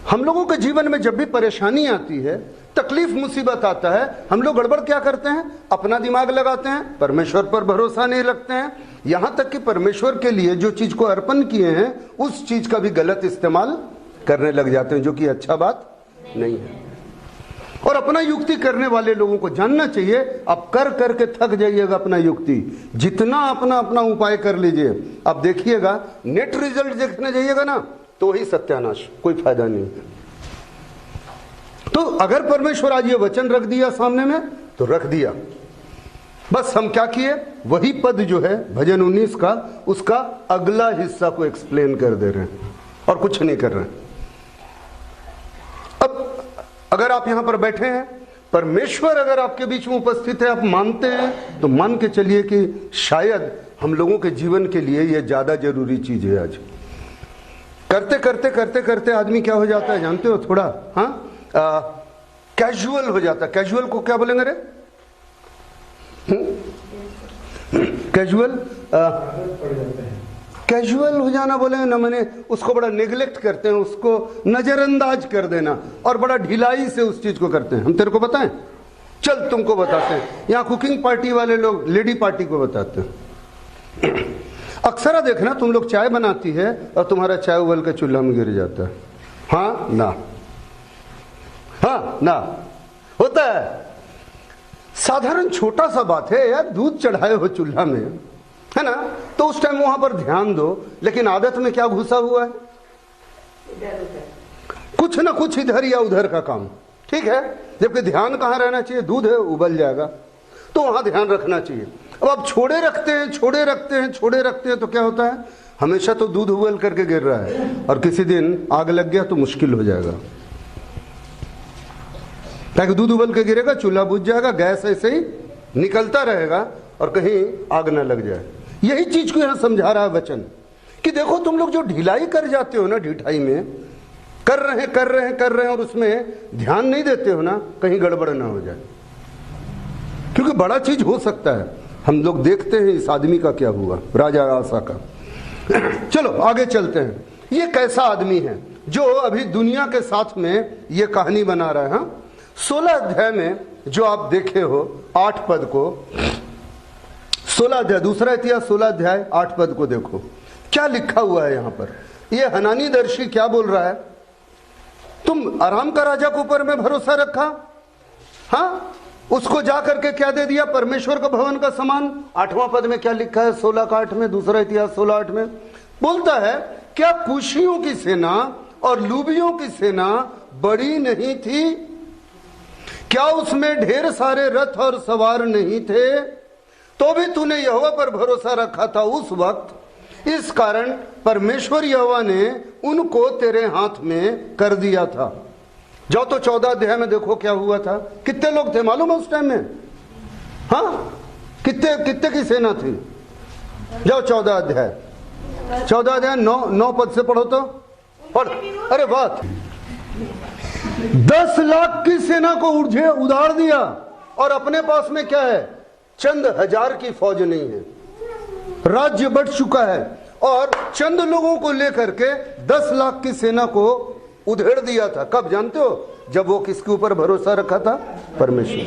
हम लोगों के जीवन में जब भी परेशानी आती है, तकलीफ मुसीबत आता है, हम लोग गड़बड़ क्या करते हैं? अपना दिमाग लगाते हैं, परमेश्वर पर भरोसा नहीं रखते हैं, यहां तक कि परमेश्वर के लिए जो चीज को अर्पण किए हैं उस चीज का भी गलत इस्तेमाल करने लग जाते हैं, जो कि अच्छा बात नहीं है। और अपना युक्ति करने वाले लोगों को जानना चाहिए, आप कर करके थक जाइएगा अपना युक्ति, जितना अपना अपना उपाय कर लीजिए, आप देखिएगा नेट रिजल्ट देखने जाइएगा ना तो ही सत्यानाश, कोई फायदा नहीं। तो अगर परमेश्वर आज ये वचन रख दिया सामने में तो रख दिया, बस हम क्या किए? वही पद जो है भजन 19 का, उसका अगला हिस्सा को एक्सप्लेन कर दे रहे हैं और कुछ नहीं कर रहे हैं। अब अगर आप यहां पर बैठे हैं, परमेश्वर अगर आपके बीच में उपस्थित है, आप मानते हैं, तो मान के चलिए कि शायद हम लोगों के जीवन के लिए यह ज्यादा जरूरी चीज है। आज करते करते करते करते आदमी क्या हो जाता है जानते हो? थोड़ा कैजुअल हो जाता है। कैजुअल को क्या बोलेंगे रे? कैजुअल हो जाना बोलेंगे ना, मैंने उसको बड़ा नेग्लेक्ट करते हैं, उसको नजरअंदाज कर देना और बड़ा ढिलाई से उस चीज को करते हैं। हम तेरे को बताएं? चल तुमको बताते हैं। यहाँ कुकिंग पार्टी वाले लोग लेडी पार्टी को बताते हैं। अक्सर देखना तुम लोग चाय बनाती है और तुम्हारा चाय उबल के चूल्हा में गिर जाता है। हाँ ना, हाँ ना, होता है। साधारण छोटा सा बात है यार, दूध चढ़ाए हो चूल्हा में, है ना, तो उस टाइम वहां पर ध्यान दो, लेकिन आदत में क्या घुसा हुआ है? कुछ ना कुछ इधर या उधर का काम, ठीक है, जबकि ध्यान कहाँ रहना चाहिए? दूध है, उबल जाएगा, तो वहां ध्यान रखना चाहिए। अब आप छोड़े रखते हैं, छोड़े रखते हैं, छोड़े रखते हैं, तो क्या होता है? हमेशा तो दूध उबल करके गिर रहा है और किसी दिन आग लग गया तो मुश्किल हो जाएगा, ताकि दूध उबल के गिरेगा, चूल्हा बुझ जाएगा, गैस ऐसे ही निकलता रहेगा और कहीं आग ना लग जाए। यही चीज को यहां समझा रहा है वचन कि देखो तुम लोग जो ढिलाई कर जाते हो ना, ढिठाई में, कर रहे हैं और उसमें ध्यान नहीं देते हो ना, कहीं गड़बड़ ना हो जाए, क्योंकि बड़ा चीज हो सकता है। हम लोग देखते हैं इस आदमी का क्या हुआ, राजा आसा का। चलो आगे चलते हैं। ये कैसा आदमी है जो अभी दुनिया के साथ में ये कहानी बना रहा है। हाँ? 16 अध्याय में जो आप देखे हो 8 पद को, 16 अध्याय, दूसरा इतिहास 16 अध्याय 8 पद को देखो क्या लिखा हुआ है यहाँ पर। ये हनानी दर्शी क्या बोल रहा है, तुम आराम का राजा के ऊपर में भरोसा रखा, हाँ, उसको जा करके क्या दे दिया, परमेश्वर का भवन का सामान। 8वां पद में क्या लिखा है 16 का 8 में, दूसरा इतिहास 16 8 में बोलता है, क्या कुशियों की सेना और लूबियों की सेना बड़ी नहीं थी, क्या उसमें ढेर सारे रथ और सवार नहीं थे, तो भी तूने यहोवा पर भरोसा रखा था उस वक्त, इस कारण परमेश्वर यहोवा ने उनको तेरे हाथ में कर दिया था। जाओ तो 14 अध्याय में देखो क्या हुआ था। कितने लोग थे मालूम है उस टाइम में, हाँ, कितने की सेना थी। जाओ 14 अध्याय 9 पद से पढ़ो तो पढ़। अरे बात 10 लाख की सेना को उधार दिया और अपने पास में क्या है, चंद हजार की फौज नहीं है, राज्य बढ़ चुका है और चंद लोगों को लेकर के 10 लाख की सेना को उधेड़ दिया था। कब जानते हो, जब वो किसके ऊपर भरोसा रखा था, परमेश्वर।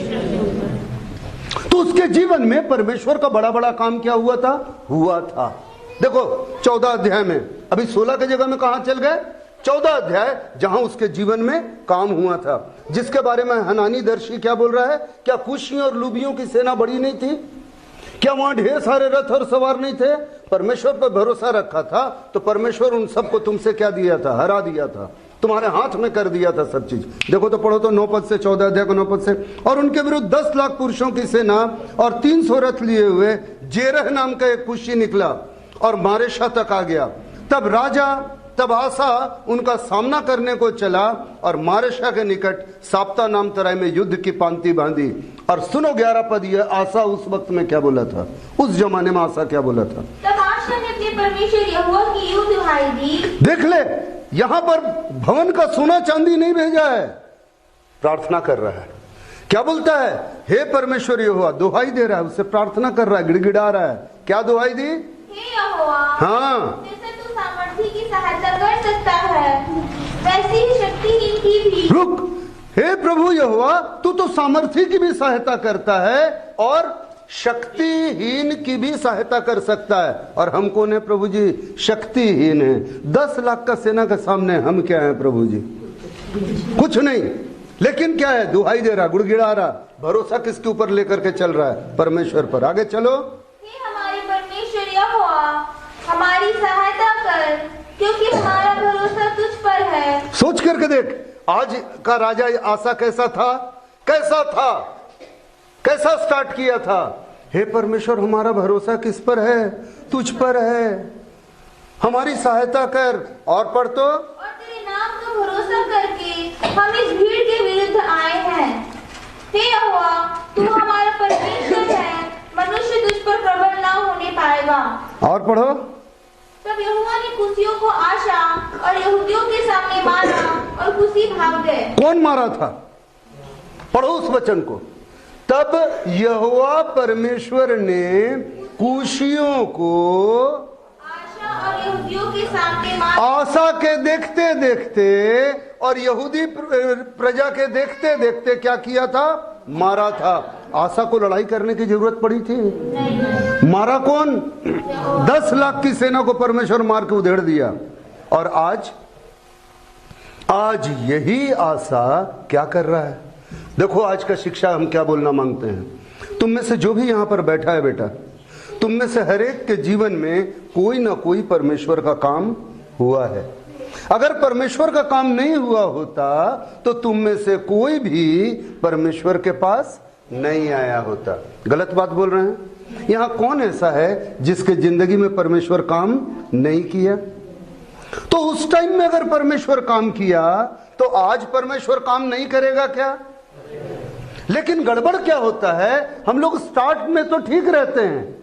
तो उसके जीवन में परमेश्वर का बड़ा बड़ा काम क्या हुआ था। देखो 14 अध्याय में, अभी 16 की जगह में कहां चल गए, 14 अध्याय जहां उसके जीवन में काम हुआ था, जिसके बारे में हनानी दर्शी क्या बोल रहा है, क्या कुशियों और लूबियों की सेना बड़ी नहीं थी, क्या वहां ढेर सारे रथ और सवार नहीं थे, परमेश्वर पर भरोसा रखा था तो परमेश्वर उन सबको तुमसे क्या दिया था, हरा दिया था, तुम्हारे हाथ में कर दिया था सब चीज। देखो तो पढ़ो तो 9 पद से, 14 अध्याय को 9 पद से। और उनके विरुद्ध 10 लाख पुरुषों की सेना और 300 रथ लिए हुए जेरह नाम का एक कुशी निकला और मारेशा तक आ गया। तब आसा उनका सामना करने को चला और मारेशा के निकट साप्ता नाम तराई में युद्ध की पांति बांधी। और सुनो 11 पद, ये आसा उस वक्त में क्या बोला था, उस जमाने में आसा क्या बोला था। तब आशा ने अपने परमेश्वर यहोवा की युद्ध दुहाई दी। देख ले, यहां पर भवन का सोना चांदी नहीं भेजा है, प्रार्थना कर रहा है। क्या बोलता है, हे परमेश्वर यहोवा, दुहाई दे रहा है, उससे प्रार्थना कर रहा है, गिड़गिड़ा रहा है। क्या दुहाई दी, हे यहोवा, हाँ, जैसे तू सामर्थी की सहायता कर सकता है वैसी ही शक्तिहीन की भी। रुक, हे प्रभु यहोवा, तू तो सामर्थी की भी सहायता करता है और शक्तिहीन की भी सहायता कर सकता है। और हम कौन है प्रभु जी, शक्तिहीन है। 10 लाख का सेना के सामने हम क्या है प्रभु जी, कुछ नहीं। लेकिन क्या है, दुहाई दे रहा, गुड़गिड़ा रहा, भरोसा किसके ऊपर लेकर के चल रहा है, परमेश्वर पर। आगे चलो, हे हमारे परमेश्वर यहोवा, हमारी सहायता कर, क्योंकि हमारा भरोसा तुझ पर है। सोच करके देख, आज का राजा आसा कैसा था, कैसा स्टार्ट किया था, हे परमेश्वर हमारा भरोसा किस पर है, तुझ पर है, हमारी सहायता कर। और पढ़ तो, और तेरे नाम का भरोसा करके हम इस भीड़ के विरुद्ध आए हैं। हे यहोवा, तू हमारा परमेश्वर है, मनुष्य तुझ पर प्रबल ना होने पाएगा। और पढ़ो, तब यहोवा ने कुशियों को आशा और यहूदियों के सामने मारा और कुशी भाग गए। कौन मारा था, पढ़ो उस वचन को। तब यहोवा परमेश्वर ने कुशियों को आशा और यहूदियों के सामने मारा। आशा के देखते देखते और यहूदी प्रजा के देखते देखते क्या किया था, मारा था। आशा को लड़ाई करने की जरूरत पड़ी थी, मारा कौन, 10 लाख की सेना को परमेश्वर मार के उधेड़ दिया। और आज यही आशा क्या कर रहा है। देखो आज का शिक्षा हम क्या बोलना मांगते हैं। तुम में से जो भी यहां पर बैठा है बेटा, तुम में से हर एक के जीवन में कोई ना कोई परमेश्वर का काम हुआ है। अगर परमेश्वर का काम नहीं हुआ होता तो तुम में से कोई भी परमेश्वर के पास नहीं आया होता। गलत बात बोल रहे हैं। यहां कौन ऐसा है जिसके जिंदगी में परमेश्वर काम नहीं किया। तो उस टाइम में अगर परमेश्वर काम किया तो आज परमेश्वर काम नहीं करेगा क्या। लेकिन गड़बड़ क्या होता है, हम लोग स्टार्ट में तो ठीक रहते हैं,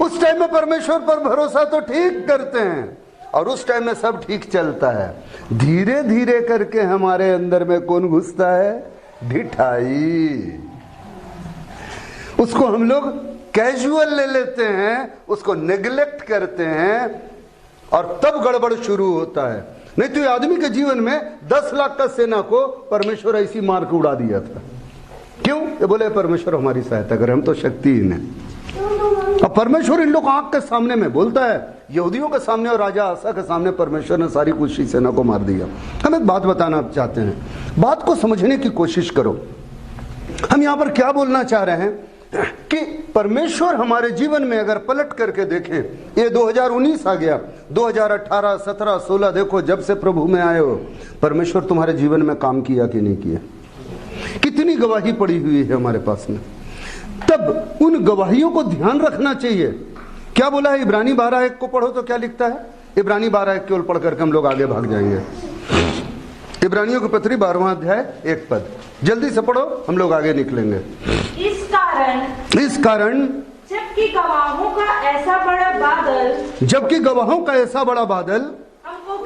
उस टाइम में परमेश्वर पर भरोसा तो ठीक करते हैं, और उस टाइम में सब ठीक चलता है। धीरे धीरे करके हमारे अंदर में कौन घुसता है? ढिठाई। उसको हम लोग कैजुअल ले लेते हैं, उसको नेग्लेक्ट करते हैं और तब गड़बड़ शुरू होता है। नहीं तो ये आदमी के जीवन में 10 लाख का सेना को परमेश्वर ऐसी मार के उड़ा दिया था। क्यों? ये बोले परमेश्वर हमारी सहायता करे, हम तो शक्तिहीन है। अब परमेश्वर इन लोग आंख के सामने में बोलता है, यहूदियों के सामने और राजा आसा के सामने परमेश्वर ने सारी कुशी सेना को मार दिया। हम एक बात बताना चाहते हैं, बात को समझने की कोशिश करो। हम यहां पर क्या बोलना चाह रहे हैं कि परमेश्वर हमारे जीवन में अगर पलट करके देखें, ये 2019 आ गया, 2018, 17, 16 देखो, जब से प्रभु में आए हो, परमेश्वर तुम्हारे जीवन में काम किया कि नहीं किया? कितनी गवाही पड़ी हुई है हमारे पास में। तब उन गवाहियों को ध्यान रखना चाहिए। क्या बोला है? इब्रानी 12:1 को पढ़ो तो क्या लिखता है? इब्रानी 12:1 केवल पढ़ करके हम लोग आगे भाग जाएंगे। इब्रानियों की पत्री 12वां अध्याय 1 पद, जल्दी से पढ़ो, हम लोग आगे निकलेंगे। इस कारण जबकि गवाहों का ऐसा बड़ा बादल हमको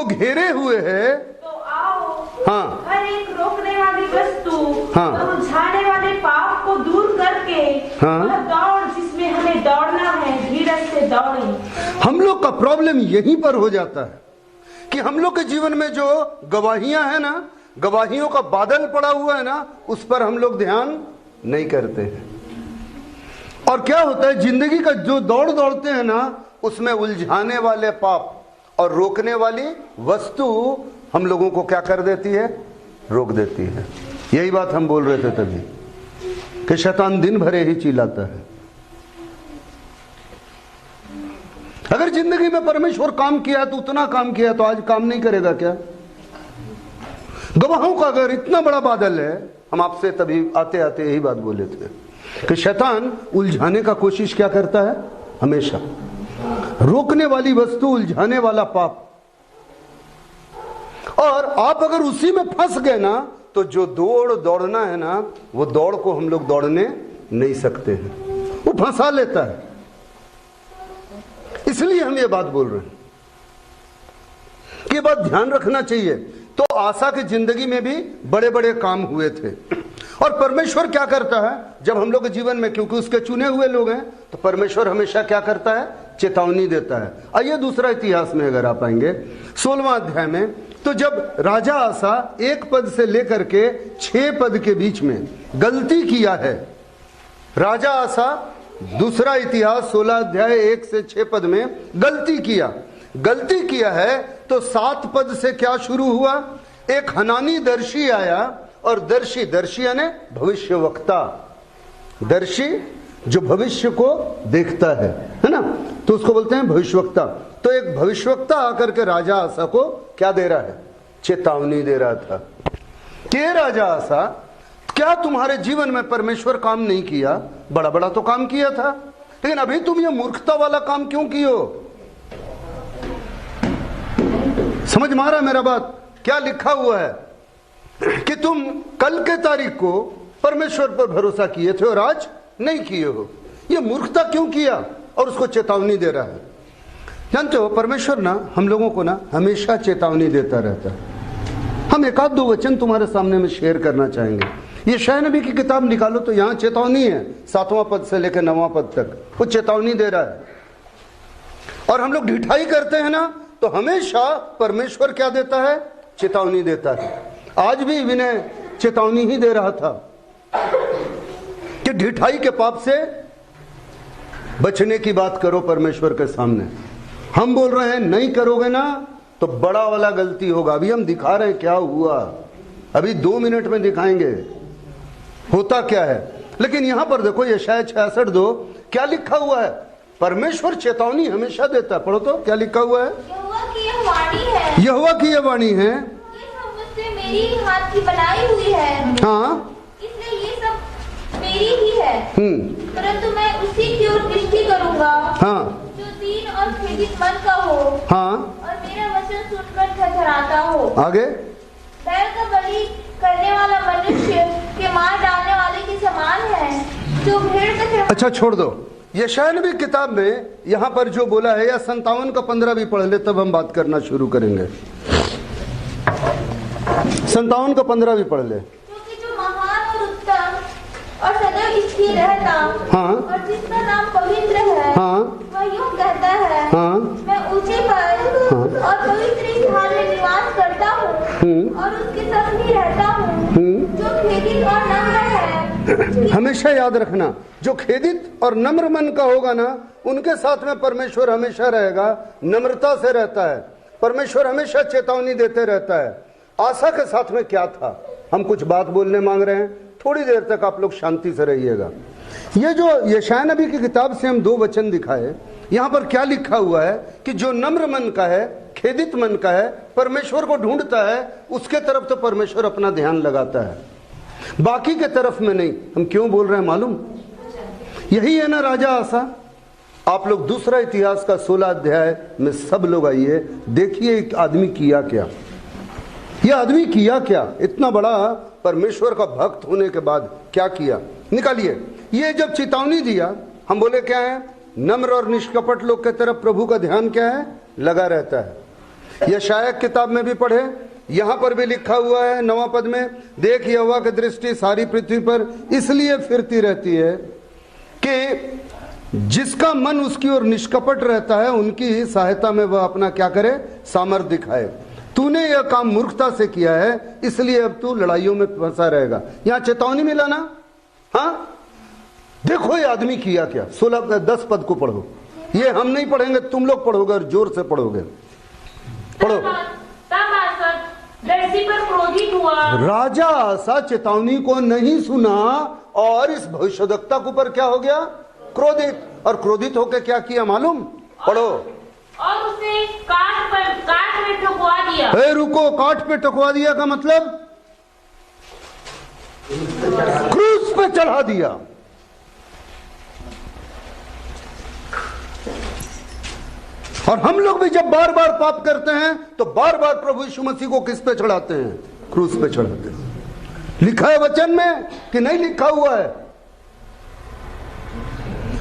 घेरे हुए है, तो आओ हाँ, हर एक रोकने वाली वस्तु हाँ, और उलझाने वाले पाप को दूर करके हाँ, वह दौड़ जिसमें हमें दौड़ना है, धीरज से दौड़ें। हम लोग का प्रॉब्लम यहीं पर हो जाता है कि हम लोग के जीवन में जो गवाहियां हैं ना, गवाहियों का बादल पड़ा हुआ है ना, उस पर हम लोग ध्यान नहीं करते हैं। और क्या होता है, जिंदगी का जो दौड़ दौड़ते हैं ना, उसमें उलझाने वाले पाप और रोकने वाली वस्तु हम लोगों को क्या कर देती है? रोक देती है। यही बात हम बोल रहे थे तभी कि शैतान दिन भरे ही चिल्लाता है। अगर जिंदगी में परमेश्वर काम किया तो उतना काम किया, तो आज काम नहीं करेगा क्या? गवाहों का अगर इतना बड़ा बादल है, हम आपसे तभी आते आते यही बात बोले थे कि शैतान उलझाने का कोशिश क्या करता है? हमेशा रोकने वाली वस्तु, उलझाने वाला पाप। और आप अगर उसी में फंस गए ना, तो जो दौड़ना है ना, वो दौड़ को हम लोग दौड़ने नहीं सकते हैं, वो फंसा लेता है। इसलिए हम ये बात बोल रहे हैं कि बात ध्यान रखना चाहिए। तो आसा की जिंदगी में भी बड़े बड़े काम हुए थे। और परमेश्वर क्या करता है जब हम लोग के जीवन में, क्योंकि उसके चुने हुए लोग हैं, तो परमेश्वर हमेशा क्या करता है? चेतावनी देता है। आइए दूसरा इतिहास में अगर आप आएंगे 16वां अध्याय में, तो जब राजा आसा 1 पद से लेकर के 6 पद के बीच में गलती किया है, राजा आसा दूसरा इतिहास 16 अध्याय 1 से 6 पद में गलती किया है, तो 7 पद से क्या शुरू हुआ? एक हनानी दर्शी आया, और दर्शी यानी भविष्यवक्ता, दर्शी जो भविष्य को देखता है ना, तो उसको बोलते हैं भविष्यवक्ता। तो एक भविष्यवक्ता आकर के राजा आसा को क्या दे रहा है? चेतावनी दे रहा था कि राजा आसा, क्या तुम्हारे जीवन में परमेश्वर काम नहीं किया? बड़ा बड़ा तो काम किया था, लेकिन अभी तुम ये मूर्खता वाला काम क्यों किए हो? समझ में आ रहा है मेरा बात? क्या लिखा हुआ है कि तुम कल के तारीख को परमेश्वर पर भरोसा किए थे और आज नहीं किए हो। ये मूर्खता क्यों किया? और उसको चेतावनी दे रहा है। जानते हो, परमेश्वर ना हम लोगों को ना हमेशा चेतावनी देता रहता है। हम 1-2 वचन तुम्हारे सामने में शेयर करना चाहेंगे। ये शाह नबी की किताब निकालो तो यहाँ चेतावनी है, 7वां पद से लेकर 9वां पद तक वो चेतावनी दे रहा है। और हम लोग ढिठाई करते हैं ना, तो हमेशा परमेश्वर क्या देता है? चेतावनी देता है। आज भी विनय चेतावनी ही दे रहा था कि ढिठाई के पाप से बचने की बात करो परमेश्वर के सामने। हम बोल रहे हैं नहीं करोगे ना तो बड़ा वाला गलती होगा। अभी हम दिखा रहे हैं क्या हुआ, अभी 2 मिनट में दिखाएंगे होता क्या है। लेकिन यहां पर देखो यशायाह 66:2 क्या लिखा हुआ है? परमेश्वर चेतावनी हमेशा देता है। पढ़ो तो क्या लिखा हुआ है? यहोवा की यह वाणी है, यहोवा की यह वाणी है, ये सब मुझसे मेरी हाथ की बनाई हुई है। हाँ, इसलिए ये सब मेरी ही है, परंतु मैं उसी की ओर दृष्टि करूंगा हाँ, जो दीन और खेदित मन का हो, हाँ, और मेरा वचन सुनकर थरथराता हो। आगे, बैल का बलि करने वाला मनुष्य के मार डालने वाले के समान है, जो भेड़ का अच्छा छोड़ दो, यशायाह नबी किताब में यहां पर जो बोला है, या 57 का 15 भी पढ़ ले, तब हम बात करना शुरू करेंगे। 57 का 15 भी पढ़ ले। क्योंकि जो महान और उत्तम और सदैव स्थिर रहता, हाँ, और जिसका नाम पवित्र है, हाँ, वह यूं कहता है, हाँ, मैं ऊंचे पर और पवित्र स्थान में निवास करता हूँ और उसके संग ही रहता हूँ, जो खेदित और नम्र है। हमेशा याद रखना, जो खेदित और नम्र मन का होगा ना, उनके साथ में परमेश्वर हमेशा रहेगा, नम्रता से रहता है। परमेश्वर हमेशा चेतावनी देते रहता है। आशा के साथ में क्या था, हम कुछ बात बोलने मांग रहे हैं, थोड़ी देर तक आप लोग शांति से रहिएगा। ये जो यशायाह नबी की किताब से हम 2 वचन दिखाए, यहाँ पर क्या लिखा हुआ है कि जो नम्र मन का है, खेदित मन का है, परमेश्वर को ढूंढता है, उसके तरफ तो परमेश्वर अपना ध्यान लगाता है, बाकी के तरफ में नहीं। हम क्यों बोल रहे हैं मालूम? यही है ना राजा आसा। आप लोग दूसरा इतिहास का 16 अध्याय में सब लोग आइए, देखिए एक आदमी किया क्या। ये आदमी किया क्या, इतना बड़ा परमेश्वर का भक्त होने के बाद क्या किया, निकालिए। ये जब चेतावनी दिया, हम बोले क्या है, नम्र और निष्कपट लोग के तरफ प्रभु का ध्यान क्या है, लगा रहता है। यशायाह किताब में भी पढ़े, यहां पर भी लिखा हुआ है 9वां पद में, देख यहोवा की दृष्टि सारी पृथ्वी पर इसलिए फिरती रहती है कि जिसका मन उसकी ओर निष्कपट रहता है, उनकी ही सहायता में वह अपना क्या करे, सामर्थ्य दिखाए। तूने यह काम मूर्खता से किया है, इसलिए अब तू लड़ाइयों में फंसा रहेगा। यहां चेतावनी मिला ना। हाँ, देखो ये आदमी किया क्या। 10 पद को पढ़ो, ये हम नहीं पढ़ेंगे, तुम लोग पढ़ोगे और जोर से पढ़ोगे। पढ़ो। तब आसा दर्शी पर क्रोधित हुआ। राजा आसा चेतावनी को नहीं सुना और इस भविष्यद्वक्ता के ऊपर क्या हो गया, क्रोधित। और क्रोधित होकर क्या किया मालूम? पढ़ो। और उसे काठ में ठुकवा दिया। रुको, काठ पे ठुकवा दिया का मतलब क्रूस पे चढ़ा दिया। और हम लोग भी जब बार बार पाप करते हैं तो बार बार प्रभु यीशु मसीह को किस पे चढ़ाते हैं? क्रूस पे चढ़ाते हैं। लिखा है वचन में कि नहीं लिखा हुआ है?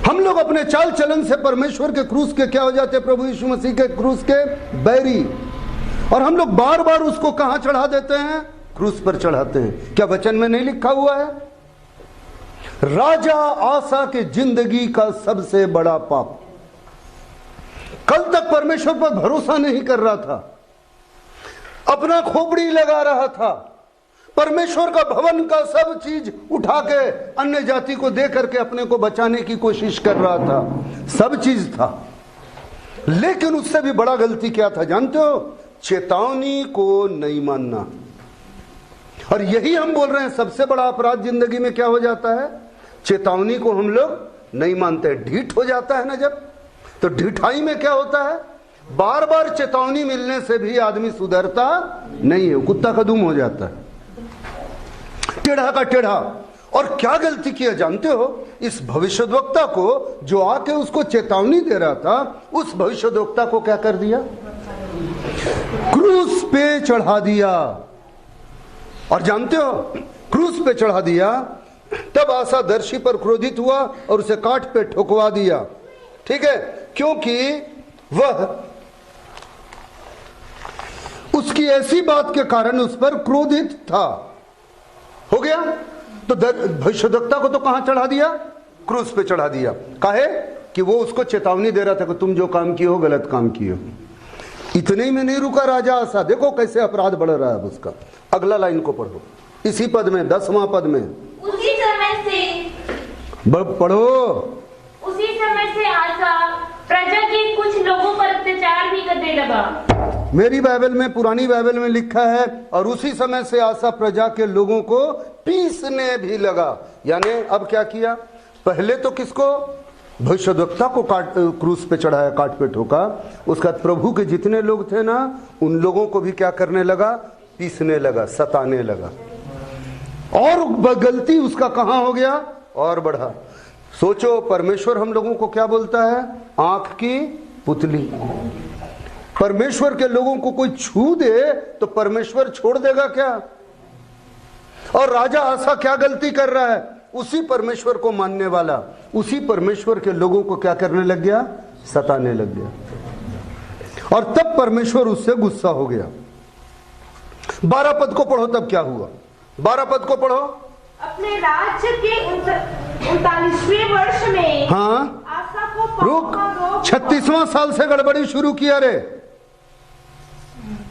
हम लोग अपने चाल चलन से परमेश्वर के क्रूस के क्या हो जाते हैं? प्रभु यीशु मसीह के क्रूस के बैरी। और हम लोग बार बार उसको कहां चढ़ा देते हैं? क्रूस पर चढ़ाते हैं। क्या वचन में नहीं लिखा हुआ है? राजा आसा की जिंदगी का सबसे बड़ा पाप, कल तक परमेश्वर पर भरोसा नहीं कर रहा था, अपना खोपड़ी लगा रहा था, परमेश्वर का भवन का सब चीज उठा के अन्य जाति को दे करके अपने को बचाने की कोशिश कर रहा था, सब चीज था। लेकिन उससे भी बड़ा गलती क्या था जानते हो? चेतावनी को नहीं मानना। और यही हम बोल रहे हैं, सबसे बड़ा अपराध जिंदगी में क्या हो जाता है? चेतावनी को हम लोग नहीं मानते, ढीठ हो जाता है ना जब। तो ढिठाई में क्या होता है? बार बार चेतावनी मिलने से भी आदमी सुधरता नहीं है, कुत्ता कदूम हो जाता है, टेढ़ा का टेढ़ा। और क्या गलती किया जानते हो? इस भविष्यद्वक्ता को जो आके उसको चेतावनी दे रहा था, उस भविष्यद्वक्ता को क्या कर दिया? क्रूस पे चढ़ा दिया। और जानते हो, क्रूस पे चढ़ा दिया, तब आसा दर्शी पर क्रोधित हुआ और उसे काठ पे ठुकवा दिया। ठीक है, क्योंकि वह उसकी ऐसी बात के कारण उस पर क्रोधित था। हो गया? तो भविष्यद्वक्ता को तो कहां चढ़ा दिया? क्रूस पे चढ़ा दिया। काहे? कि वो उसको चेतावनी दे रहा था कि तुम जो काम किए हो गलत काम किए हो। इतने ही में नहीं रुका राजा आसा, देखो कैसे अपराध बढ़ रहा है अब उसका। अगला लाइन को पढ़ो, इसी पद में, 10वां पद में। उसी समय से पढ़ो। उसी समय से आसा प्रजा के कुछ लोगों पर अत्याचार भी करने लगा। मेरी बाइबल में, पुरानी बाइबल में लिखा है, और उसी समय से आसा प्रजा के लोगों को पीसने भी लगा। यानी अब क्या किया? पहले तो किसको? भविष्यद्वक्ता को क्रूस पे चढ़ाया, काट पे ठोका। उसका प्रभु के जितने लोग थे ना, उन लोगों को भी क्या करने लगा? पीसने लगा, सताने लगा। और गलती उसका कहां हो गया? और बढ़ा। सोचो, परमेश्वर हम लोगों को क्या बोलता है? आंख की पुतली। परमेश्वर के लोगों को कोई छू दे तो परमेश्वर छोड़ देगा क्या? और राजा आसा क्या गलती कर रहा है? उसी परमेश्वर को मानने वाला उसी परमेश्वर के लोगों को क्या करने लग गया? सताने लग गया। और तब परमेश्वर उससे गुस्सा हो गया। 12 पद को पढ़ो, तब क्या हुआ? 12 पद को पढ़ो। अपने राज्य के 39वें वर्ष में हाँ, आसा को रुक, पाप का रोग 36वां साल से गड़बड़ी शुरू किया रे।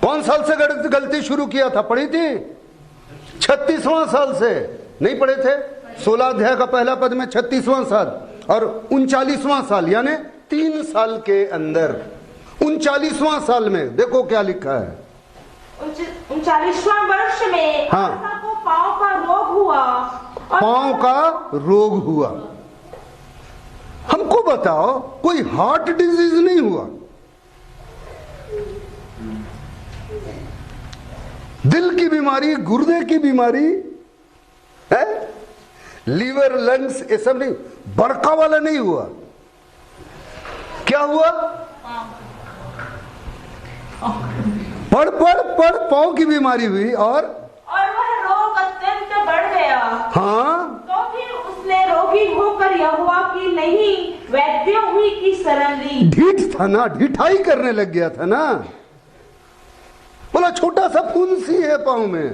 कौन साल से गलती शुरू किया था? पढ़ी थी 36वां साल से, नहीं पढ़े थे? 16 अध्याय का पहला पद में 36वां साल और 39वां साल, यानी 3 साल के अंदर 39वां साल में देखो क्या लिखा है। 39वां वर्ष में हाँ। आसा को पांव का रोग हुआ और पांव का रोग हुआ। हमको बताओ, कोई हार्ट डिजीज नहीं हुआ? दिल की बीमारी, गुर्दे की बीमारी है, लीवर, लंग्स, ये सब नहीं, बड़का वाला नहीं हुआ। क्या हुआ? पढ़ पढ़ पढ़, पांव की बीमारी हुई और वह रोग अत्यंत बढ़ गया। हाँ, तो फिर उसने रोगी होकर यहोवा की नहीं वैद्यों हुई की शरण ली। ढीठ था ना, ढिठाई करने लग गया था ना। बोला छोटा सा फुंसी है पांव में।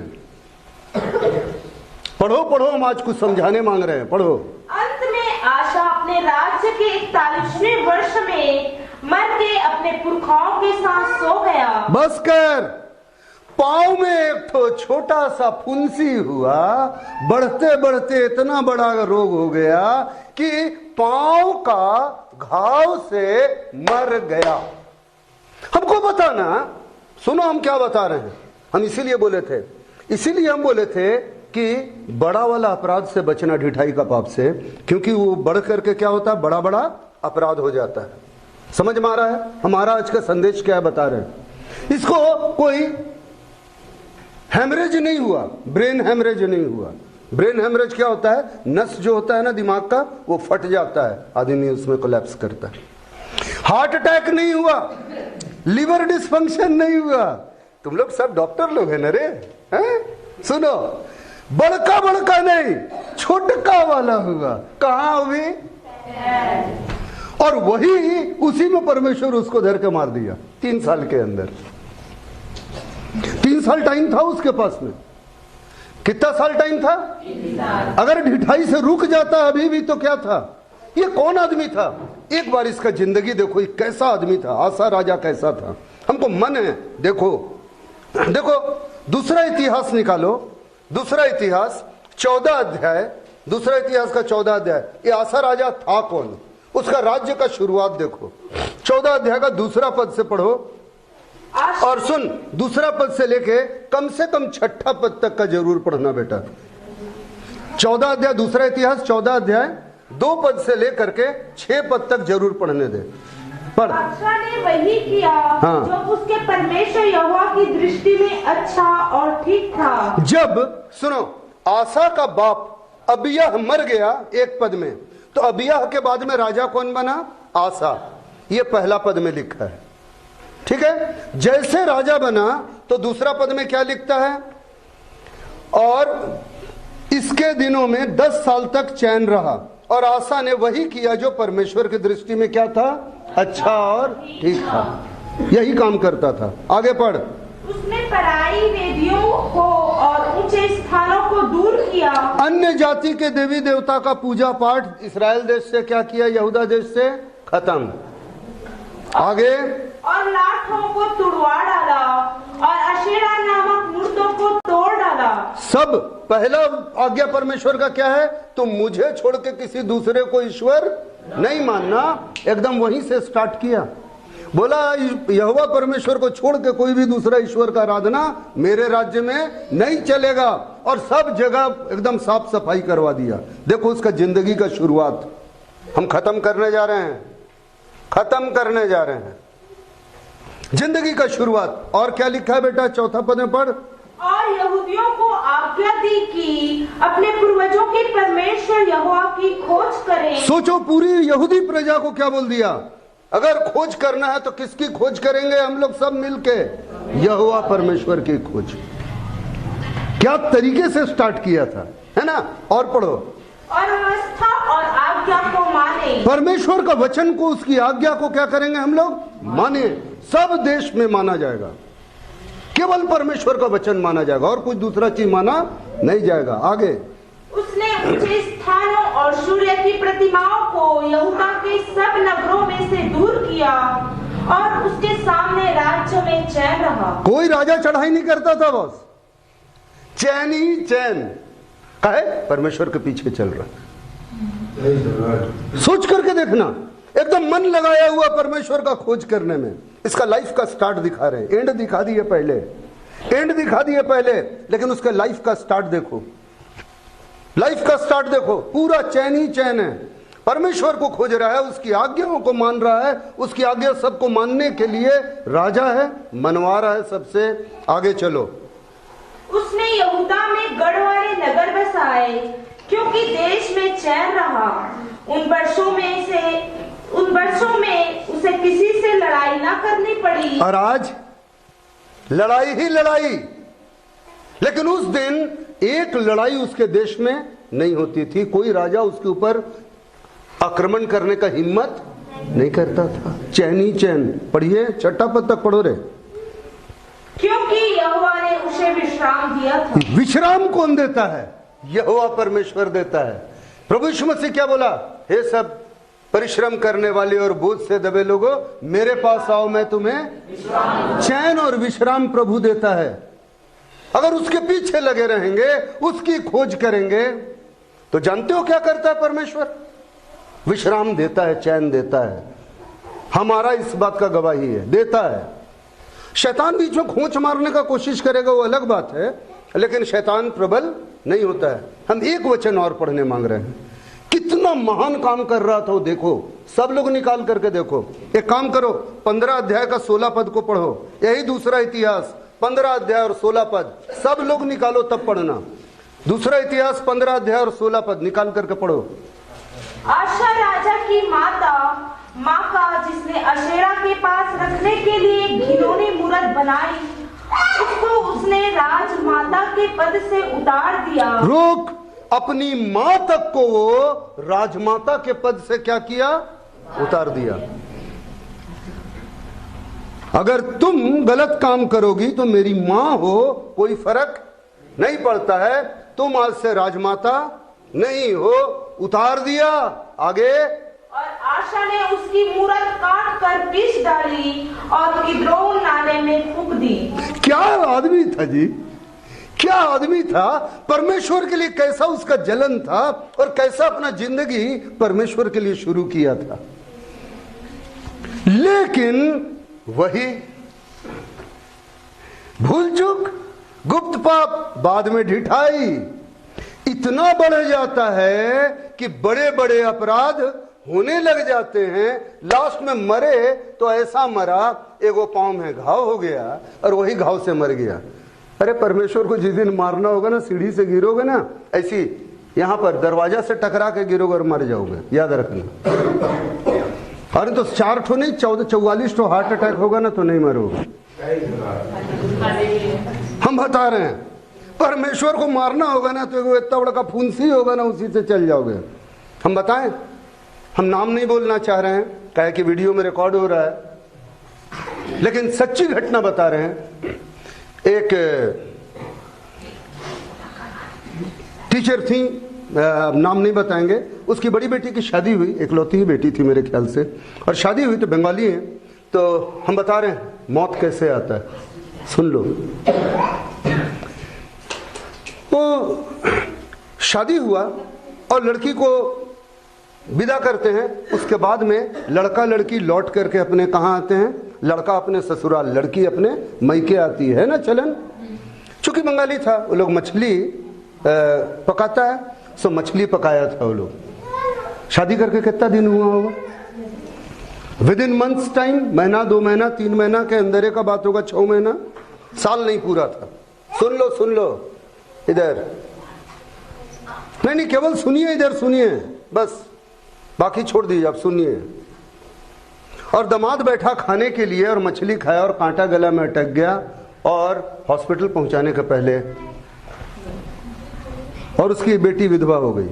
पढ़ो पढ़ो, हम आज कुछ समझाने मांग रहे हैं, पढ़ो। अंत में आशा अपने राज्य के 41वें वर्ष में मर के अपने पुरखाओं के साथ सो गया। बस कर, पांव में एक तो छोटा सा फुंसी हुआ, बढ़ते बढ़ते इतना बड़ा रोग हो गया कि पांव का घाव से मर गया। हमको बताना, सुनो हम क्या बता रहे हैं। हम इसीलिए बोले थे कि बड़ा वाला अपराध से बचना, ढिठाई का पाप से, क्योंकि वो बढ़ करके क्या होता है? बड़ा बड़ा अपराध हो जाता है। समझ में आ रहा है हमारा आज का संदेश क्या है? बता रहे हैं। इसको कोई हेमरेज नहीं हुआ, ब्रेन हेमरेज नहीं हुआ। ब्रेन हेमरेज क्या होता है? नस जो होता है ना दिमाग का, वो फट जाता है, आदमी उसमें कोलैप्स करता है। हार्ट अटैक नहीं हुआ, लिवर डिसफंक्शन नहीं हुआ। तुम लोग सब डॉक्टर लोग हैं ना रे, हैं? सुनो, बड़का नहीं, छोटका वाला हुआ। कहां हुई? और वही, उसी में परमेश्वर उसको धर के मार दिया 3 साल के अंदर। 3 साल टाइम था उसके पास में। कितना साल टाइम था? अगर ढिठाई से रुक जाता अभी भी तो क्या था? ये कौन आदमी था? एक बार इसका जिंदगी देखो, ये कैसा आदमी था। आसा राजा कैसा था? हमको मन है, देखो दूसरा इतिहास निकालो, दूसरा इतिहास 14 अध्याय, दूसरा इतिहास का 14 अध्याय। ये आसा राजा था कौन? उसका राज्य का शुरुआत देखो। 14 अध्याय का दूसरा पद से पढ़ो और सुन, दूसरा पद से लेके कम से कम 6ठा पद तक का जरूर पढ़ना बेटा। 14 अध्याय, दूसरा इतिहास 14 अध्याय 2 पद से लेकर के 6 पद तक जरूर पढ़ने दे। पढ़। आशा ने वही किया हाँ। जो उसके परमेश्वर यहोवा की दृष्टि में अच्छा और ठीक था। जब सुनो, आसा का बाप अबिय्याह मर गया 1 पद में, तो अबिय्याह के बाद में राजा कौन बना? आसा। ये पहला पद में लिखा है, ठीक है। जैसे राजा बना तो दूसरा पद में क्या लिखता है? और इसके दिनों में 10 साल तक चैन रहा और आसा ने वही किया जो परमेश्वर की दृष्टि में क्या था? अच्छा और ठीक था। यही काम करता था। आगे पढ़। उसने पराई वेदियों को और ऊंचे स्थानों को दूर किया। अन्य जाति के देवी देवता का पूजा पाठ इस्राएल देश से क्या किया? यहूदा देश से खत्म। आगे। और लाठों को तुड़वा डाला और अशेरा नामक मूर्तों को तोड़ डाला। सब पहला आज्ञा परमेश्वर का क्या है? तुम मुझे छोड़ के किसी दूसरे को ईश्वर नहीं मानना। एकदम वहीं से स्टार्ट किया। बोला यहोवा परमेश्वर को छोड़ के कोई भी दूसरा ईश्वर का आराधना मेरे राज्य में नहीं चलेगा। और सब जगह एकदम साफ सफाई करवा दिया। देखो उसका जिंदगी का शुरुआत हम खत्म करने जा रहे हैं, खत्म करने जा रहे हैं जिंदगी का शुरुआत। और क्या लिखा है बेटा? 4था पद में पढ़। और यहूदियों को आज्ञा दी कि अपने पूर्वजों के परमेश्वर यहोवा की खोज करें। सोचो, पूरी यहूदी प्रजा को क्या बोल दिया? अगर खोज करना है तो किसकी खोज करेंगे हम लोग सब मिलके? यहोवा परमेश्वर की खोज। क्या तरीके से स्टार्ट किया था, है ना? और पढ़ो। और व्यवस्था और आज्ञा को माने। परमेश्वर का वचन को, उसकी आज्ञा को क्या करेंगे हम लोग? माने। सब देश में माना जाएगा, केवल परमेश्वर का वचन माना जाएगा और कुछ दूसरा चीज माना नहीं जाएगा। आगे, उसने ऊंचे स्थानों और सूर्य की प्रतिमाओं को यहूदा के सब नगरों में से दूर किया और उसके सामने राज्य में चैन रहा। कोई राजा चढ़ाई नहीं करता था, बस चैन ही चैन। काहे? परमेश्वर के पीछे चल रहा। सोच करके देखना, एकदम मन लगाया हुआ परमेश्वर का खोज करने में। इसका लाइफ का स्टार्ट दिखा रहे, एंड दिखा दिए पहले, एंड दिखा दिए पहले, लेकिन उसके लाइफ का स्टार्ट देखो, लाइफ का स्टार्ट देखो, पूरा चैन ही चैन है। परमेश्वर को खोज रहा है, उसकी आज्ञाओं को मान रहा है, उसकी आज्ञा सबको मानने के लिए राजा है, मनवा रहा है सबसे। आगे चलो। उसने यहूदा में गढ़ वाले नगर बसाए, क्योंकि देश में चैन रहा। उन वर्षों में उसे किसी से लड़ाई ना करनी पड़ी। और आज लड़ाई ही लड़ाई, लेकिन उस दिन एक लड़ाई उसके देश में नहीं होती थी। कोई राजा उसके ऊपर आक्रमण करने का हिम्मत नहीं करता था। चैन ही चैन। पढ़िए, छठा पद तक पढ़ो रे। क्योंकि यहोवा ने उसे विश्राम दिया था। विश्राम कौन देता है? यहोवा परमेश्वर देता है। प्रभु यीशु मसीह क्या बोला? हे सब परिश्रम करने वाले और बोझ से दबे लोगों, मेरे पास आओ, मैं तुम्हें चैन और विश्राम प्रभु देता है। अगर उसके पीछे लगे रहेंगे, उसकी खोज करेंगे, तो जानते हो क्या करता है परमेश्वर? विश्राम देता है, चैन देता है। हमारा इस बात का गवाही है, देता है। शैतान बीच में खोंच मारने का कोशिश करेगा, वो अलग बात है, लेकिन शैतान प्रबल नहीं होता है। हम एक वचन और पढ़ने मांग रहे हैं। कितना महान काम कर रहा था वो, देखो, सब लोग निकाल करके देखो। एक काम करो, 15 अध्याय का 16 पद को पढ़ो। यही दूसरा इतिहास 15 अध्याय और 16 पद, सब लोग निकालो तब पढ़ना। दूसरा इतिहास 15 अध्याय और 16 पद निकाल करके पढ़ो। आशा राजा की माका जिसने अशेरा के पास रखने के लिए घिनौनी मूरत बनाई, उसको उसने राजमाता के पद से उतार दिया। रोक, अपनी मां तक को वो राजमाता के पद से क्या किया? उतार दिया। अगर तुम गलत काम करोगी तो मेरी मां हो, कोई फर्क नहीं पड़ता है। तुम आज से राजमाता नहीं हो, उतार दिया। आगे, और आशा ने उसकी मूरत काट कर पीस डाली और किद्रोन नाले में फूंक दी। क्या आदमी था जी, क्या आदमी था! परमेश्वर के लिए कैसा उसका जलन था और कैसा अपना जिंदगी परमेश्वर के लिए शुरू किया था। लेकिन वही भूल चूक, गुप्त पाप, बाद में ढिठाई इतना बढ़ जाता है कि बड़े बड़े अपराध होने लग जाते हैं। लास्ट में मरे तो ऐसा मरा, एगो पांव में घाव हो गया और वही घाव से मर गया। अरे परमेश्वर को जिस दिन मारना होगा ना, सीढ़ी से गिरोगे ना, ऐसी यहां पर दरवाजा से टकरा के गिरोगे और मर जाओगे, याद रखना। अरे तो 4 ठो नहीं, 44 ठो हार्ट अटैक होगा ना तो नहीं मरोगे। हम बता रहे हैं, परमेश्वर को मारना होगा ना तो इतना बड़ा का फुंसी होगा ना, उसी से चल जाओगे। हम बताएं, हम नाम नहीं बोलना चाह रहे हैं, कहे कि वीडियो में रिकॉर्ड हो रहा है, लेकिन सच्ची घटना बता रहे हैं। एक टीचर थी, नाम नहीं बताएंगे, उसकी बड़ी बेटी की शादी हुई, इकलौती ही बेटी थी मेरे ख्याल से, और शादी हुई तो बंगाली है। तो हम बता रहे हैं मौत कैसे आता है, सुन लो। तो शादी हुआ और लड़की को विदा करते हैं। उसके बाद में लड़का लड़की लौट करके अपने कहाँ आते हैं? लड़का अपने ससुराल, लड़की अपने मैके आती है ना चलन। चूंकि बंगाली था, वो लोग मछली पकाता है, सो मछली पकाया था वो लोग। शादी करके कितना दिन हुआ होगा? विद इन मंथ्स टाइम, महीना, 2 महीना, 3 महीना के अंदर का बात होगा, 6 महीना, साल नहीं पूरा था। सुन लो, सुन लो, इधर नहीं, केवल सुनिए, इधर सुनिए बस, बाकी छोड़ दीजिए, आप सुनिए। और दामाद बैठा खाने के लिए और मछली खाया और कांटा गला में अटक गया और हॉस्पिटल पहुंचाने के पहले, और उसकी बेटी विधवा हो गई।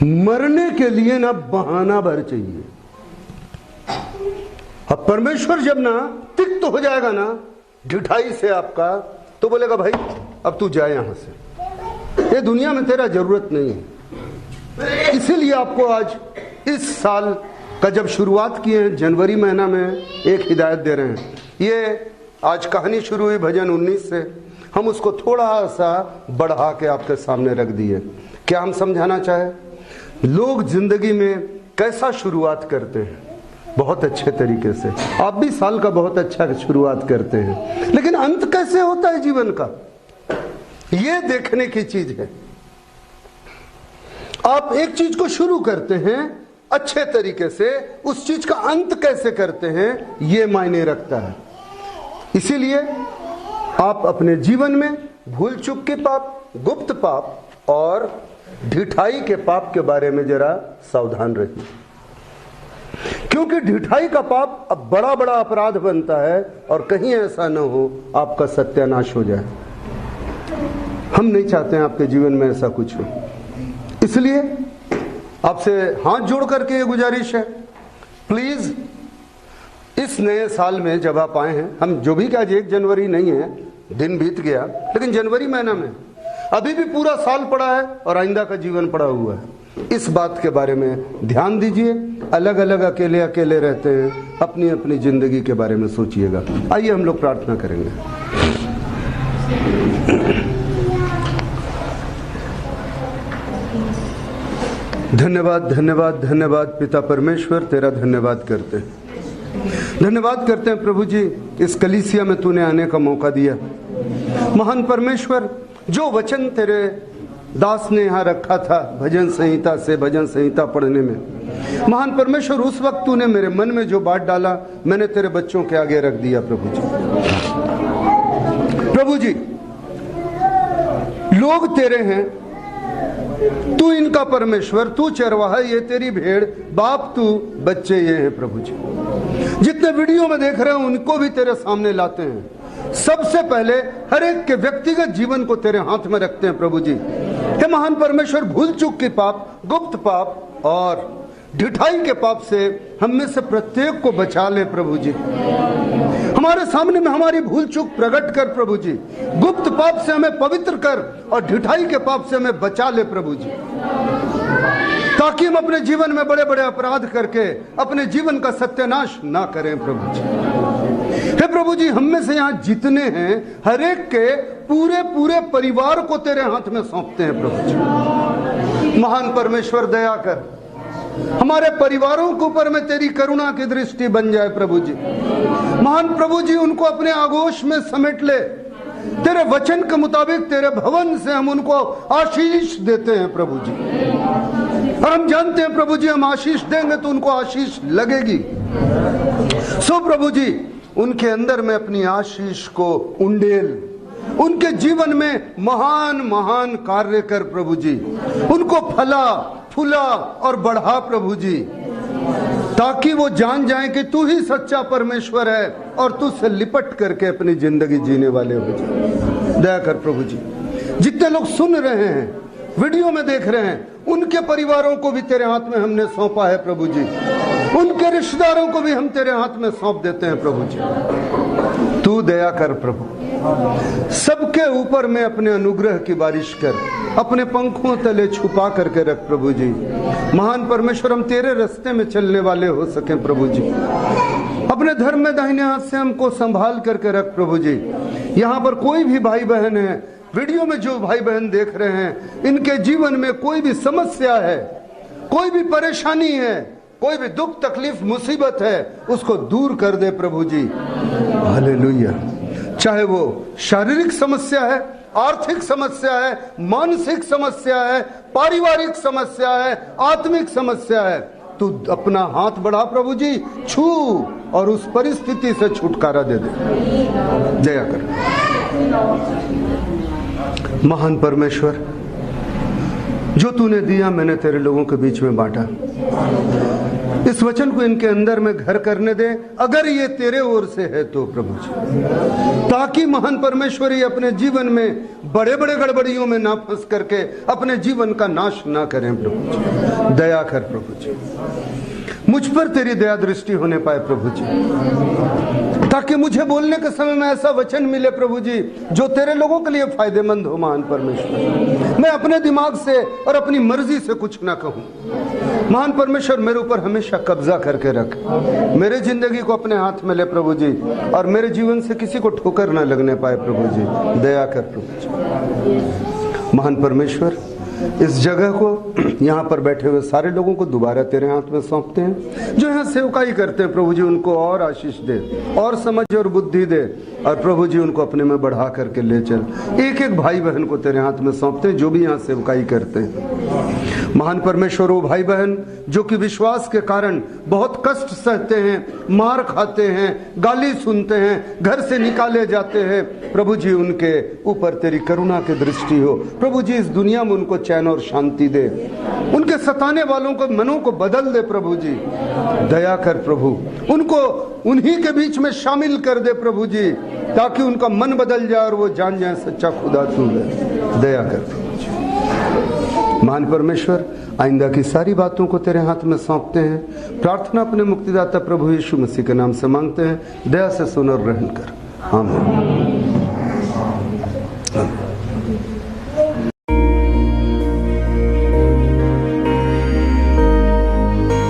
मरने के लिए ना बहाना भर चाहिए। अब परमेश्वर जब ना तिक्त हो जाएगा ना ढिठाई से आपका, तो बोलेगा भाई अब तू जा यहां से, ये दुनिया में तेरा जरूरत नहीं है। इसीलिए आपको आज इस साल का जब शुरुआत किए हैं जनवरी महीना में एक हिदायत दे रहे हैं। ये आज कहानी शुरू हुई भजन 19 से, हम उसको थोड़ा सा बढ़ा के आपके सामने रख दिए। क्या हम समझाना चाहे? लोग जिंदगी में कैसा शुरुआत करते हैं, बहुत अच्छे तरीके से। आप भी साल का बहुत अच्छा शुरुआत करते हैं, लेकिन अंत कैसे होता है जीवन का, ये देखने की चीज है। आप एक चीज को शुरू करते हैं अच्छे तरीके से, उस चीज का अंत कैसे करते हैं ये मायने रखता है। इसीलिए आप अपने जीवन में भूल चूक के पाप, गुप्त पाप और ढिठाई के पाप के बारे में जरा सावधान रहिए, क्योंकि ढिठाई का पाप अब बड़ा बड़ा अपराध बनता है और कहीं ऐसा न हो आपका सत्यानाश हो जाए। हम नहीं चाहते हैं आपके जीवन में ऐसा कुछ हो। इसलिए आपसे हाथ जोड़ करके ये गुजारिश है, प्लीज इस नए साल में जब आप आए हैं, हम जो भी, आज 1 जनवरी नहीं है, दिन बीत गया, लेकिन जनवरी महीना में अभी भी पूरा साल पड़ा है और आइंदा का जीवन पड़ा हुआ है। इस बात के बारे में ध्यान दीजिए। अलग अलग अकेले अकेले रहते हैं, अपनी अपनी जिंदगी के बारे में सोचिएगा। आइए हम लोग प्रार्थना करेंगे। धन्यवाद धन्यवाद धन्यवाद पिता परमेश्वर, तेरा धन्यवाद करते हैं। धन्यवाद करते हैं प्रभु जी, इस कलीसिया में तूने आने का मौका दिया। महान परमेश्वर, जो वचन तेरे दास ने यहाँ रखा था भजन संहिता से, भजन संहिता पढ़ने में, महान परमेश्वर उस वक्त तूने मेरे मन में जो बात डाला, मैंने तेरे बच्चों के आगे रख दिया। प्रभु जी, प्रभु जी, लोग तेरे हैं, तू इनका परमेश्वर, तू चरवाहा, ये तेरी भेड़, बाप तू, बच्चे ये हैं। प्रभु जी, जितने वीडियो में देख रहे हैं उनको भी तेरे सामने लाते हैं। सबसे पहले हर एक के व्यक्तिगत जीवन को तेरे हाथ में रखते हैं। प्रभु जी, हे महान परमेश्वर, भूल चूक के पाप, गुप्त पाप और ढिठाई के पाप से हम में से प्रत्येक को बचा ले। प्रभु जी, हमारे सामने में हमारी भूल चूक प्रकट कर। प्रभु जी, गुप्त पाप से हमें पवित्र कर और ढिठाई के पाप से हमें बचा ले। प्रभु जी, ताकि हम अपने जीवन में बड़े बड़े अपराध करके अपने जीवन का सत्यानाश ना करें। प्रभु जी, हे प्रभु जी, हम में से यहाँ जितने हैं हर एक के पूरे पूरे परिवार को तेरे हाथ में सौंपते हैं। प्रभु जी, महान परमेश्वर, दया कर, हमारे परिवारों के ऊपर में तेरी करुणा की दृष्टि बन जाए। प्रभु जी, महान प्रभु जी, उनको अपने आगोश में समेट ले। तेरे वचन के मुताबिक तेरे भवन से हम उनको आशीष देते हैं। प्रभु जी, और हम जानते हैं प्रभु जी, हम आशीष देंगे तो उनको आशीष लगेगी। सो प्रभु जी, उनके अंदर में अपनी आशीष को उंडेल, उनके जीवन में महान महान कार्य कर। प्रभु जी, उनको फला फूला और बढ़ा। प्रभु जी, ताकि वो जान जाएं कि तू ही सच्चा परमेश्वर है और तू से लिपट करके अपनी जिंदगी जीने वाले हो जाए। दया कर प्रभु जी, जितने लोग सुन रहे हैं, वीडियो में देख रहे हैं, उनके परिवारों को भी तेरे हाथ में हमने सौंपा है। प्रभु जी, उनके रिश्तेदारों को भी हम तेरे हाथ में सौंप देते हैं। प्रभु जी, तू दया कर प्रभु, सबके ऊपर में अपने अनुग्रह की बारिश कर, अपने पंखों तले छुपा करके रख। प्रभु जी, महान परमेश्वर, हम तेरे रास्ते में चलने वाले हो सके। प्रभु जी, अपने धर्म में दाहिने हाथ से हमको संभाल करके रख। प्रभु जी, यहाँ पर कोई भी भाई बहन है, वीडियो में जो भाई बहन देख रहे हैं, इनके जीवन में कोई भी समस्या है, कोई भी परेशानी है, कोई भी दुख तकलीफ मुसीबत है, उसको दूर कर दे। प्रभु जी, हालेलुया। चाहे वो शारीरिक समस्या है, आर्थिक समस्या है, मानसिक समस्या है, पारिवारिक समस्या है, आत्मिक समस्या है, तू अपना हाथ बढ़ा प्रभु जी, छू और उस परिस्थिति से छुटकारा दे दे। दया कर महान परमेश्वर, जो तूने दिया मैंने तेरे लोगों के बीच में बांटा। इस वचन को इनके अंदर में घर करने दे, अगर ये तेरे ओर से है तो प्रभु जी, ताकि महान परमेश्वरी अपने जीवन में बड़े बड़े गड़बड़ियों में ना फंस करके अपने जीवन का नाश ना करें प्रभु जी। दया कर प्रभु जी, मुझ पर तेरी दया दृष्टि होने पाए प्रभु जी, ताकि मुझे बोलने के समय में ऐसा वचन मिले प्रभु जी जो तेरे लोगों के लिए फायदेमंद हो। महान परमेश्वर, मैं अपने दिमाग से और अपनी मर्जी से कुछ ना कहूं। महान परमेश्वर, मेरे ऊपर हमेशा कब्जा करके रख, मेरे जिंदगी को अपने हाथ में ले प्रभु जी, और मेरे जीवन से किसी को ठोकर ना लगने पाए प्रभु जी। दया कर प्रभु जी। महान परमेश्वर, इस जगह को, यहाँ पर बैठे हुए सारे लोगों को दोबारा तेरे हाथ में सौंपते हैं। जो यहाँ सेवकाई करते हैं प्रभु जी, उनको और आशीष दे, और समझ और बुद्धि दे, और प्रभु जी उनको अपने में बढ़ा करके ले चल। एक एक भाई बहन को तेरे हाथ में सौंपते हैं जो भी यहाँ सेवकाई करते हैं। महान परमेश्वर, वो भाई बहन जो कि विश्वास के कारण बहुत कष्ट सहते हैं, मार खाते हैं, गाली सुनते हैं, घर से निकाले जाते हैं, प्रभु जी उनके ऊपर तेरी करुणा की दृष्टि हो। प्रभु जी इस दुनिया में उनको चैन और शांति दे, उनके सताने वालों को मनों को बदल दे प्रभु जी। दया कर प्रभु, उनको उन्हीं के बीच में शामिल कर दे प्रभु जी, ताकि उनका मन बदल जाए और वो जान जाए सच्चा खुदा तू है। दया कर प्रभु जी। महान परमेश्वर, आइंदा की सारी बातों को तेरे हाथ में सौंपते हैं। प्रार्थना अपने मुक्तिदाता प्रभु यीशु मसीह के नाम से मांगते हैं। दया से सुन और ग्रहण कर, आमीन।